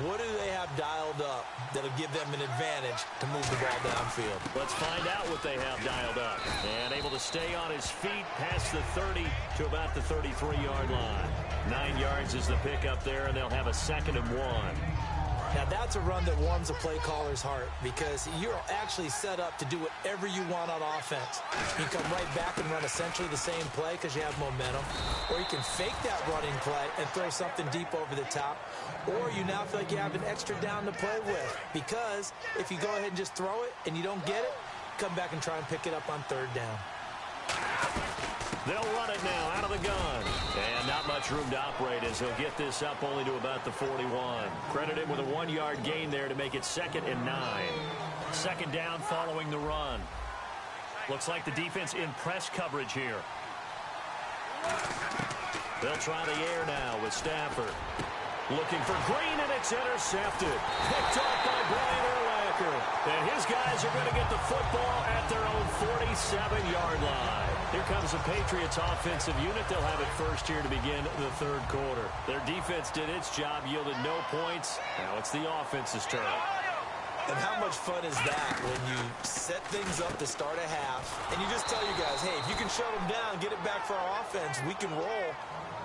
Speaker 2: What do they have dialed up that'll give them an advantage to move the ball downfield?
Speaker 1: Let's find out what they have dialed up. And able to stay on his feet past the 30 to about the 33-yard line. 9 yards is the pickup there, and they'll have a 2nd and 1.
Speaker 2: Now, that's a run that warms a play caller's heart, because you're actually set up to do whatever you want on offense. You can come right back and run essentially the same play because you have momentum, or you can fake that running play and throw something deep over the top, or you now feel like you have an extra down to play with, because if you go ahead and just throw it and you don't get it, come back and try and pick it up on 3rd down.
Speaker 1: They'll run it now out of the gun. And not much room to operate as he'll get this up only to about the 41. Credit him with a 1-yard gain there to make it 2nd and 9. 2nd down following the run. Looks like the defense in press coverage here. They'll try the air now with Stafford. Looking for Green, and it's intercepted. Picked off by Brian Urlacher. And his guys are going to get the football at their own 47-yard line. Here comes the Patriots offensive unit. They'll have it first here to begin the 3rd quarter. Their defense did its job, yielded no points. Now it's the offense's turn.
Speaker 2: And how much fun is that when you set things up to start a half, and you just tell your guys, hey, if you can shut them down, get it back for our offense, we can roll.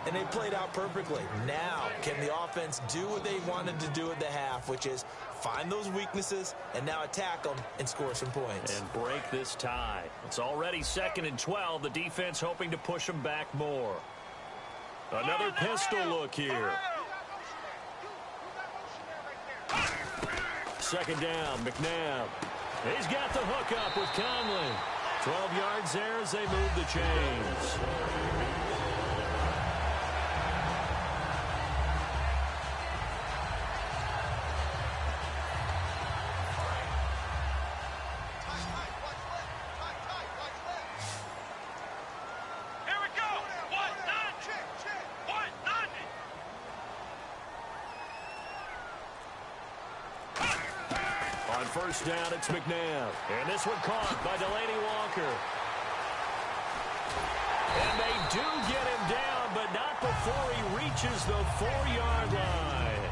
Speaker 2: And they played out perfectly. Now, can the offense do what they wanted to do at the half, which is find those weaknesses and now attack them and score some points?
Speaker 1: And break this tie. It's already 2nd and 12. The defense hoping to push them back more. Another pistol look here. 2nd down, McNabb. He's got the hook up with Conley. 12 yards there as they move the chains. First down, it's McNabb. And this one caught by Delaney Walker. And they do get him down, but not before he reaches the 4-yard line.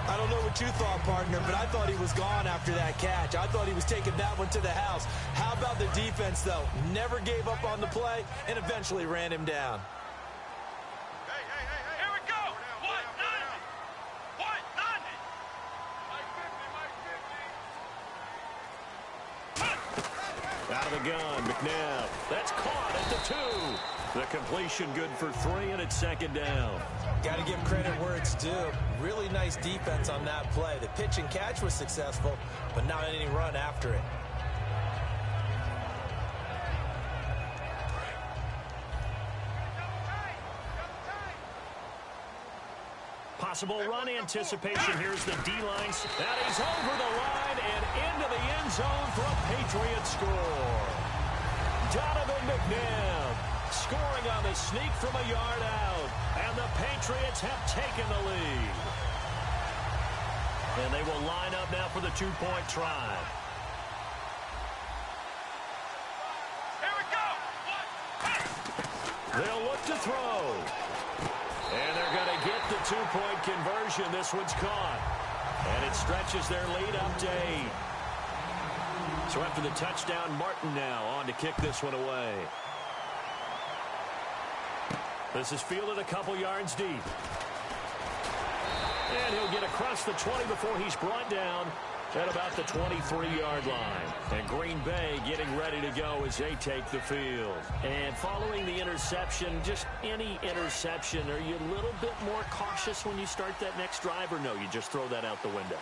Speaker 2: I don't know what you thought, partner, but I thought he was gone after that catch. I thought he was taking that one to the house. How about the defense, though? Never gave up on the play and eventually ran him down.
Speaker 1: Out of the gun, McNabb. That's caught at the 2. The completion good for 3, and it's 2nd down.
Speaker 2: Got to give credit where it's due. Really nice defense on that play. The pitch and catch was successful, but not any run after it.
Speaker 1: Possible run anticipation. Here's the D-line. That is over the line and into the end zone for a Patriot score. Donovan McNabb scoring on the sneak from a yard out. And the Patriots have taken the lead. And they will line up now for the 2-point try.
Speaker 4: Here we go.
Speaker 1: They'll look to throw. And they're going to get the 2-point conversion. This one's caught. And it stretches their lead up to 8. So after the touchdown, Martin now on to kick this one away. This is fielded a couple yards deep. And he'll get across the 20 before he's brought down At about the 23-yard line. And Green Bay getting ready to go as they take the field. And following the interception, just any interception, are you a little bit more cautious when you start that next drive, or no, you just throw that out the window?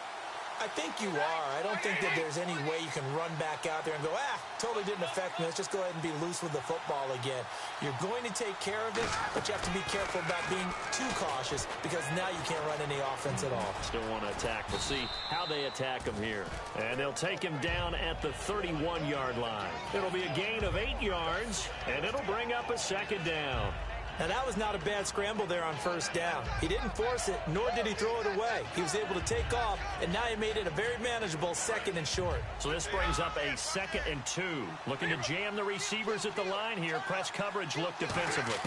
Speaker 2: I think you are. I don't think that there's any way you can run back out there and go, totally didn't affect me. Let's just go ahead and be loose with the football again. You're going to take care of it, but you have to be careful about being too cautious because now you can't run any offense at all.
Speaker 1: Still want to attack. We'll see how they attack him here. And they'll take him down at the 31-yard line. It'll be a gain of 8 yards, and it'll bring up a second down.
Speaker 2: Now, that was not a bad scramble there on first down. He didn't force it, nor did he throw it away. He was able to take off, and now he made it a very manageable 2nd and short.
Speaker 1: So this brings up a 2nd and 2. Looking to jam the receivers at the line here. Press coverage look defensively.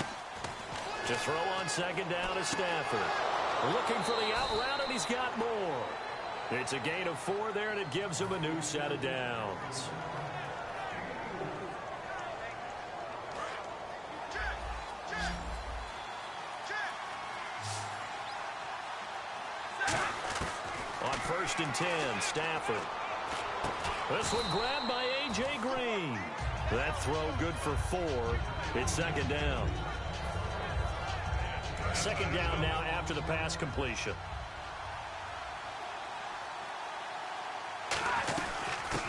Speaker 1: To throw on 2nd down is Stafford. Looking for the out route, and he's got more. It's a gain of 4 there, and it gives him a new set of downs. On 1st and 10, Stafford. This one grabbed by A.J. Green. That throw good for 4. It's 2nd down. 2nd down now after the pass completion.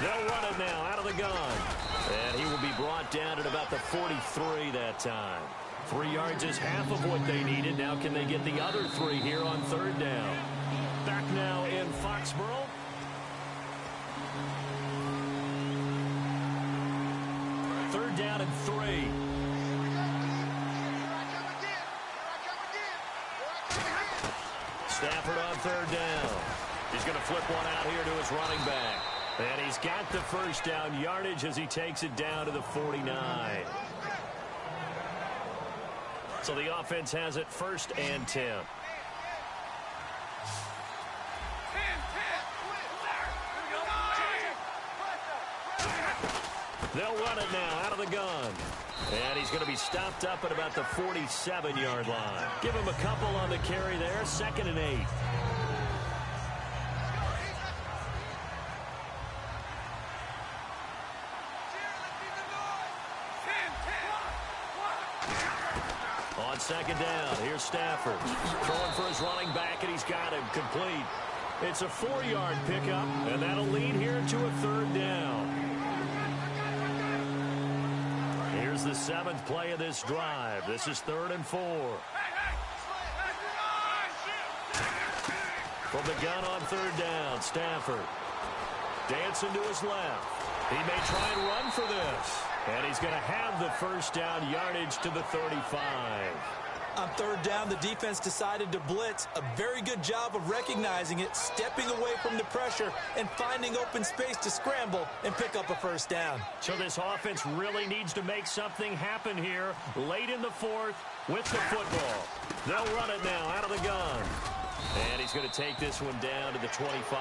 Speaker 1: They'll run it now out of the gun. And he will be brought down at about the 43 that time. 3 yards is half of what they needed. Now can they get the other 3 here on 3rd down? Back now in Foxborough. Third down and 3. Stafford on 3rd down. He's going to flip one out here to his running back. And he's got the first down yardage as he takes it down to the 49. So the offense has it 1st and 10. They'll run it now out of the gun. And he's going to be stopped up at about the 47-yard line. Give him a couple on the carry there. 2nd and 8. On 2nd down, here's Stafford. Throwing for his running back, and he's got him complete. It's a 4-yard pickup, and that'll lead here to a 3rd down. Here's the 7th play of this drive. This is 3rd and 4. From the gun on 3rd down, Stafford. Dancing to his left. He may try and run for this. And he's going to have the first down yardage to the 35.
Speaker 2: On 3rd down, the defense decided to blitz. A very good job of recognizing it, stepping away from the pressure, and finding open space to scramble and pick up a first down.
Speaker 1: So this offense really needs to make something happen here late in the 4th with the football. They'll run it now out of the gun. And he's going to take this one down to the 25.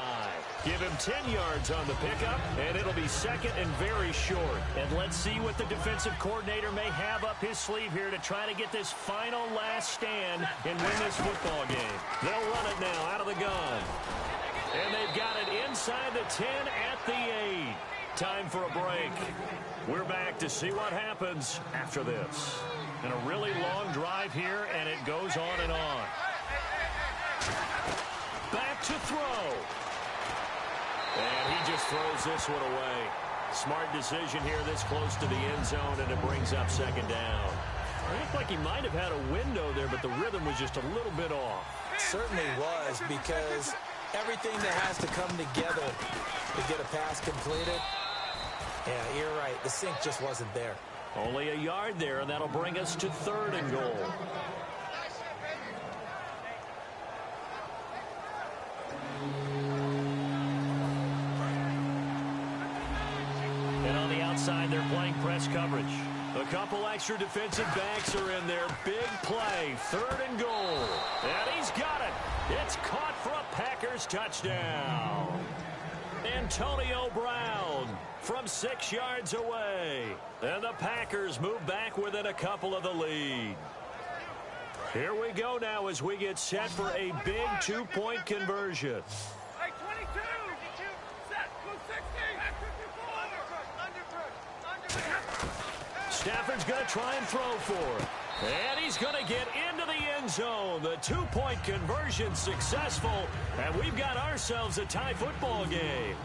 Speaker 1: Give him 10 yards on the pickup, and it'll be 2nd and very short. And let's see what the defensive coordinator may have up his sleeve here to try to get this final last stand and win this football game. They'll run it now out of the gun. And they've got it inside the 10 at the 8. Time for a break. We're back to see what happens after this. And a really long drive here, and it goes on and on. Back to throw. And he just throws this one away. Smart decision here this close to the end zone, and it brings up 2nd down. It looked like he might have had a window there, but the rhythm was just a little bit off.
Speaker 2: It certainly was, because everything that has to come together to get a pass completed. Yeah, you're right. The sink just wasn't there.
Speaker 1: Only a yard there, and that'll bring us to 3rd and goal. And on the outside, they're playing press coverage. A couple extra defensive backs are in there. Big play, 3rd and goal. And he's got it. It's caught for a Packers touchdown. Antonio Brown from 6 yards away. And the Packers move back within a couple of the lead. Here we go now as we get set for a big 2-point conversion.
Speaker 4: Hey, 22!
Speaker 1: Stafford's going to try and throw for it. And he's going to get into the end zone. The two-point conversion successful, and we've got ourselves a tie football game.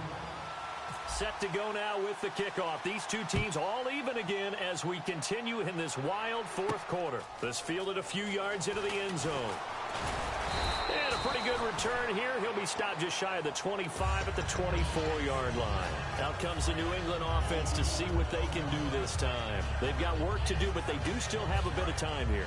Speaker 1: Set to go now with the kickoff. These two teams all even again as we continue in this wild fourth quarter. This fielded a few yards into the end zone. And a pretty good return here. He'll be stopped just shy of the 25 at the 24-yard line. Out comes the New England offense to see what they can do this time. They've got work to do, but they do still have a bit of time here.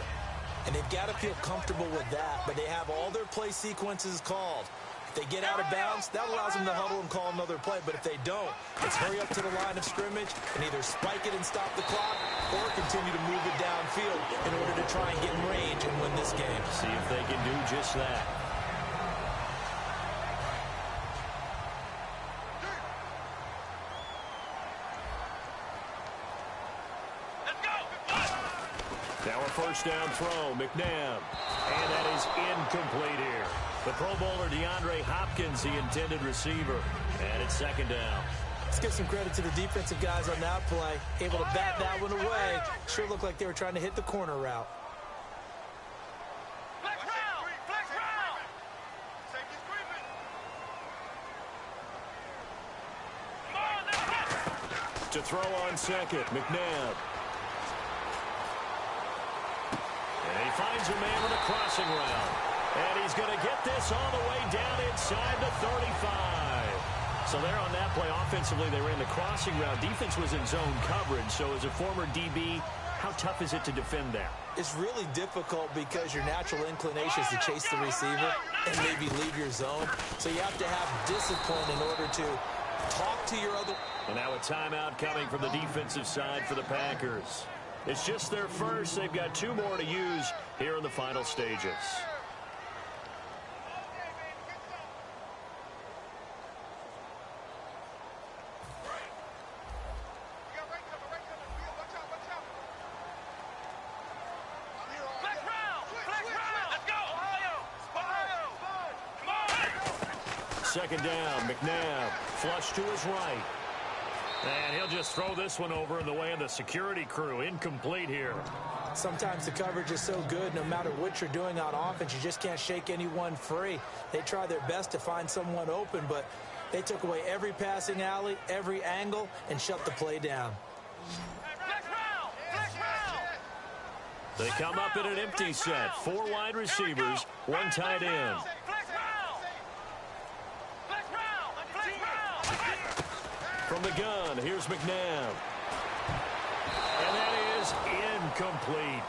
Speaker 2: And they've got to feel comfortable with that, but they have all their play sequences called. If they get out of bounds, that allows them to huddle and call another play. But if they don't, it's hurry up to the line of scrimmage and either spike it and stop the clock or continue to move it downfield in order to try and get in range and win this game.
Speaker 1: See if they can do just that. Now a first down throw, McNabb. And that is incomplete here. The Pro Bowler DeAndre Hopkins, the intended receiver. And it's second down.
Speaker 2: Let's give some credit to the defensive guys on that play. Able to bat that one away. Sure looked like they were trying to hit the corner route.
Speaker 4: Flex round! Flex round! Safety's creeping. Come on, let's go!
Speaker 1: To throw on second, McNabb. And he finds a man with a crossing route. And he's going to get this all the way down inside the 35. So there on that play, offensively, they ran the crossing route. Defense was in zone coverage. So as a former DB, how tough is it to defend that?
Speaker 2: It's really difficult because your natural inclination is to chase the receiver and maybe leave your zone. So you have to have discipline in order to talk to your other.
Speaker 1: And now a timeout coming from the defensive side for the Packers. It's just their first. They've got two more to use here in the final stages. Second down, McNabb, flush to his right. And he'll just throw this one over in the way of the security crew. Incomplete here.
Speaker 2: Sometimes the coverage is so good, no matter what you're doing on offense, you just can't shake anyone free. They try their best to find someone open, but they took away every passing alley, every angle, and shut the play down.
Speaker 1: They come up in an empty set. Four wide receivers, one tight end. From the gun, here's McNabb. And that is incomplete.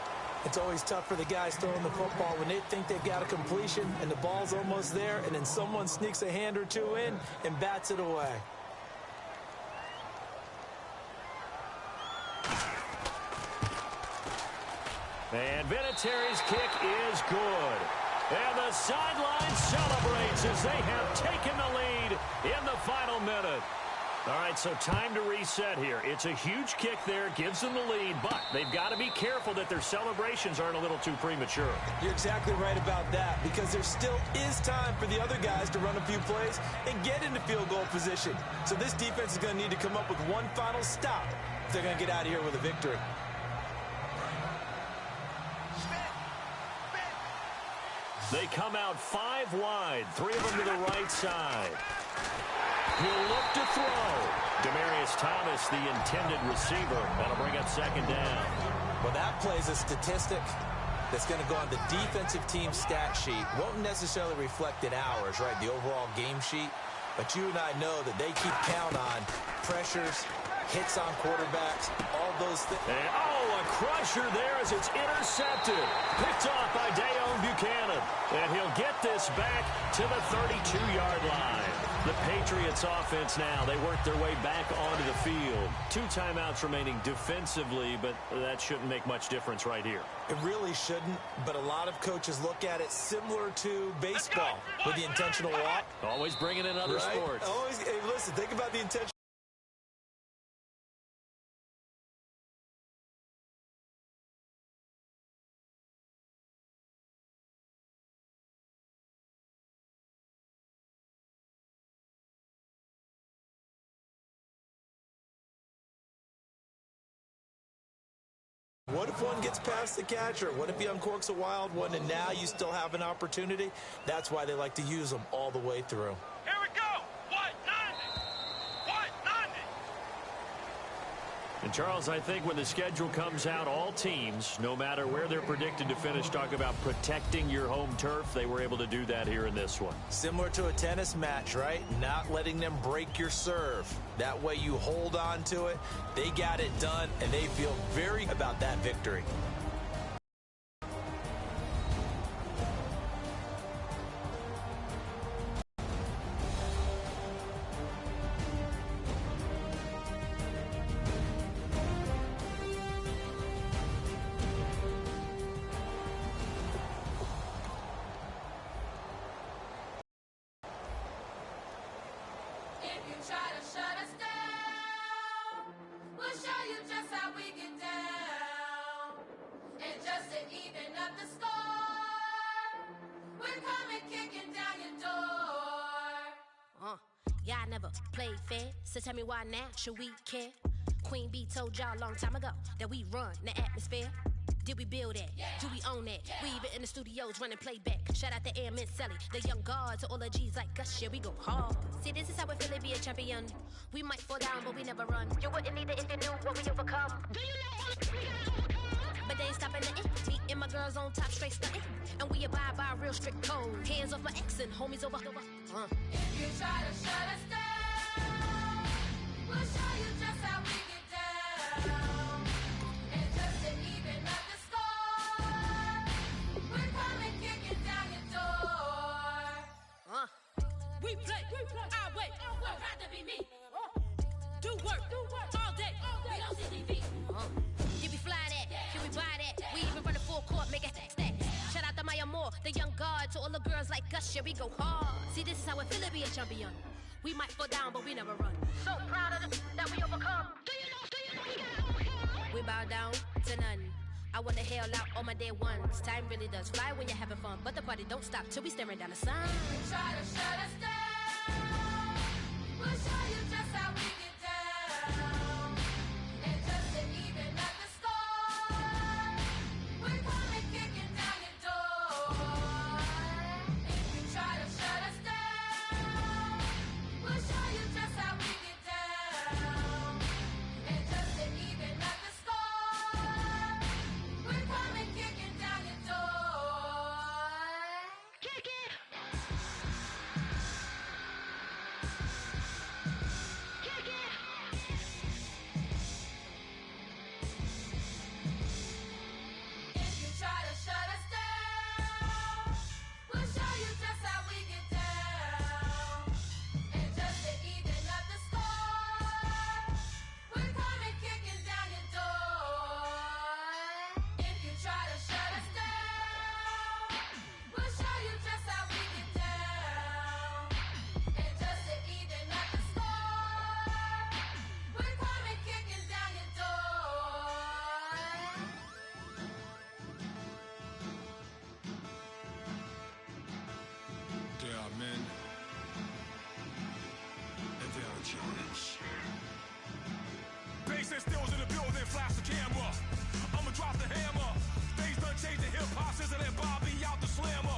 Speaker 2: It's always tough for the guys throwing the football when they think they've got a completion and the ball's almost there, and then someone sneaks a hand or two in and bats it away.
Speaker 1: And Vinatieri's kick is good. And the sideline celebrates as they have taken the lead in the final minute. All right, so time to reset here. It's a huge kick there, gives them the lead, but they've got to be careful that their celebrations aren't a little too premature.
Speaker 2: You're exactly right about that, because there still is time for the other guys to run a few plays and get into field goal position. So this defense is going to need to come up with one final stop if they're going to get out of here with a victory.
Speaker 1: They come out five wide, three of them to the right side. He'll look to throw. Demaryius Thomas, the intended receiver. That'll bring up second down.
Speaker 2: Well, that plays a statistic that's going to go on the defensive team stat sheet. Won't necessarily reflect in ours, right, the overall game sheet. But you and I know that they keep count on pressures, hits on quarterbacks, all those things.
Speaker 1: And, a crusher there as it's intercepted. Picked off by Dayon Buchanan. And he'll get this back to the 32-yard line. The Patriots offense now, they work their way back onto the field. Two timeouts remaining defensively, but that shouldn't make much difference right here.
Speaker 2: It really shouldn't, but a lot of coaches look at it similar to baseball with the intentional walk.
Speaker 1: Always bringing in other sports.
Speaker 2: Always, hey, listen, think about the intentional. What if one gets past the catcher? What if he uncorks a wild one and now you still have an opportunity? That's why they like to use them all the way through.
Speaker 4: Here we go. 190. 190.
Speaker 1: And Charles, I think when the schedule comes out, all teams, no matter where they're predicted to finish, talk about protecting your home turf. They were able to do that here in this one.
Speaker 2: Similar to a tennis match, right? Not letting them break your serve. That way you hold on to it. They got it done, and they feel very about that victory.
Speaker 5: If you try to shut us down, we'll show you just how we get down. And just to even up the score, we're coming kicking down your door.
Speaker 7: Y'all never played fair, so tell me why now should we care? Queen Bee told y'all a long time ago that we run the atmosphere. Did we build that? Yeah. Do we own that? Yeah. We even in the studios running playback. Shout out to Airman Sally, the young guard, to all the G's like us. Yeah, we go hard. See, this is how we feel to be a champion. We might fall down, but we never run. You wouldn't need it if you knew what we overcome. Do you know what we gotta overcome? But they ain't stopping nothing. Me and my girls on top, straight stunting. And we abide by a real strict code. Hands off my ex and homies over.
Speaker 5: If you try to shut us down, we'll show you just how we get down. And just to even up the score, we're coming kicking down your door.
Speaker 7: We play, our way.
Speaker 5: Would rather be me.
Speaker 7: Do work, all day.
Speaker 5: We don't see TV.
Speaker 7: You be fly that, can we buy that? We even run the full court, make it stack. Shout out to Maya Moore, the young guard, to all the girls like us, yeah, we go hard. See, this is how it feel to be a champion. We might fall down, but we never run. So proud of that we overcome. Do you know we gotta overcome? We bow down to none. I wanna hail out all my day ones. Time really does fly when you're having fun, but the party don't stop till we staring down the sun.
Speaker 5: Try to shut us down. We'll show you just how we get down. And just to even up the score, we're coming kicking down your door. If you try to shut us down, we'll show you just how we get down. And just to even up the score, we're coming kicking down your door. Kick it! If you try to shut us down, we'll show you just how we get down. And just to even up the score, we're coming kicking down your door. If you try to shut us down, we'll show you just how we get down. And just to even up the score, we're coming kicking down your door.
Speaker 8: They are men, and they are giants. Bass and stills in the building, flash the camera. I'ma drop the hammer. Things done changed, the hip hop, sizzle and Bobby out the slammer.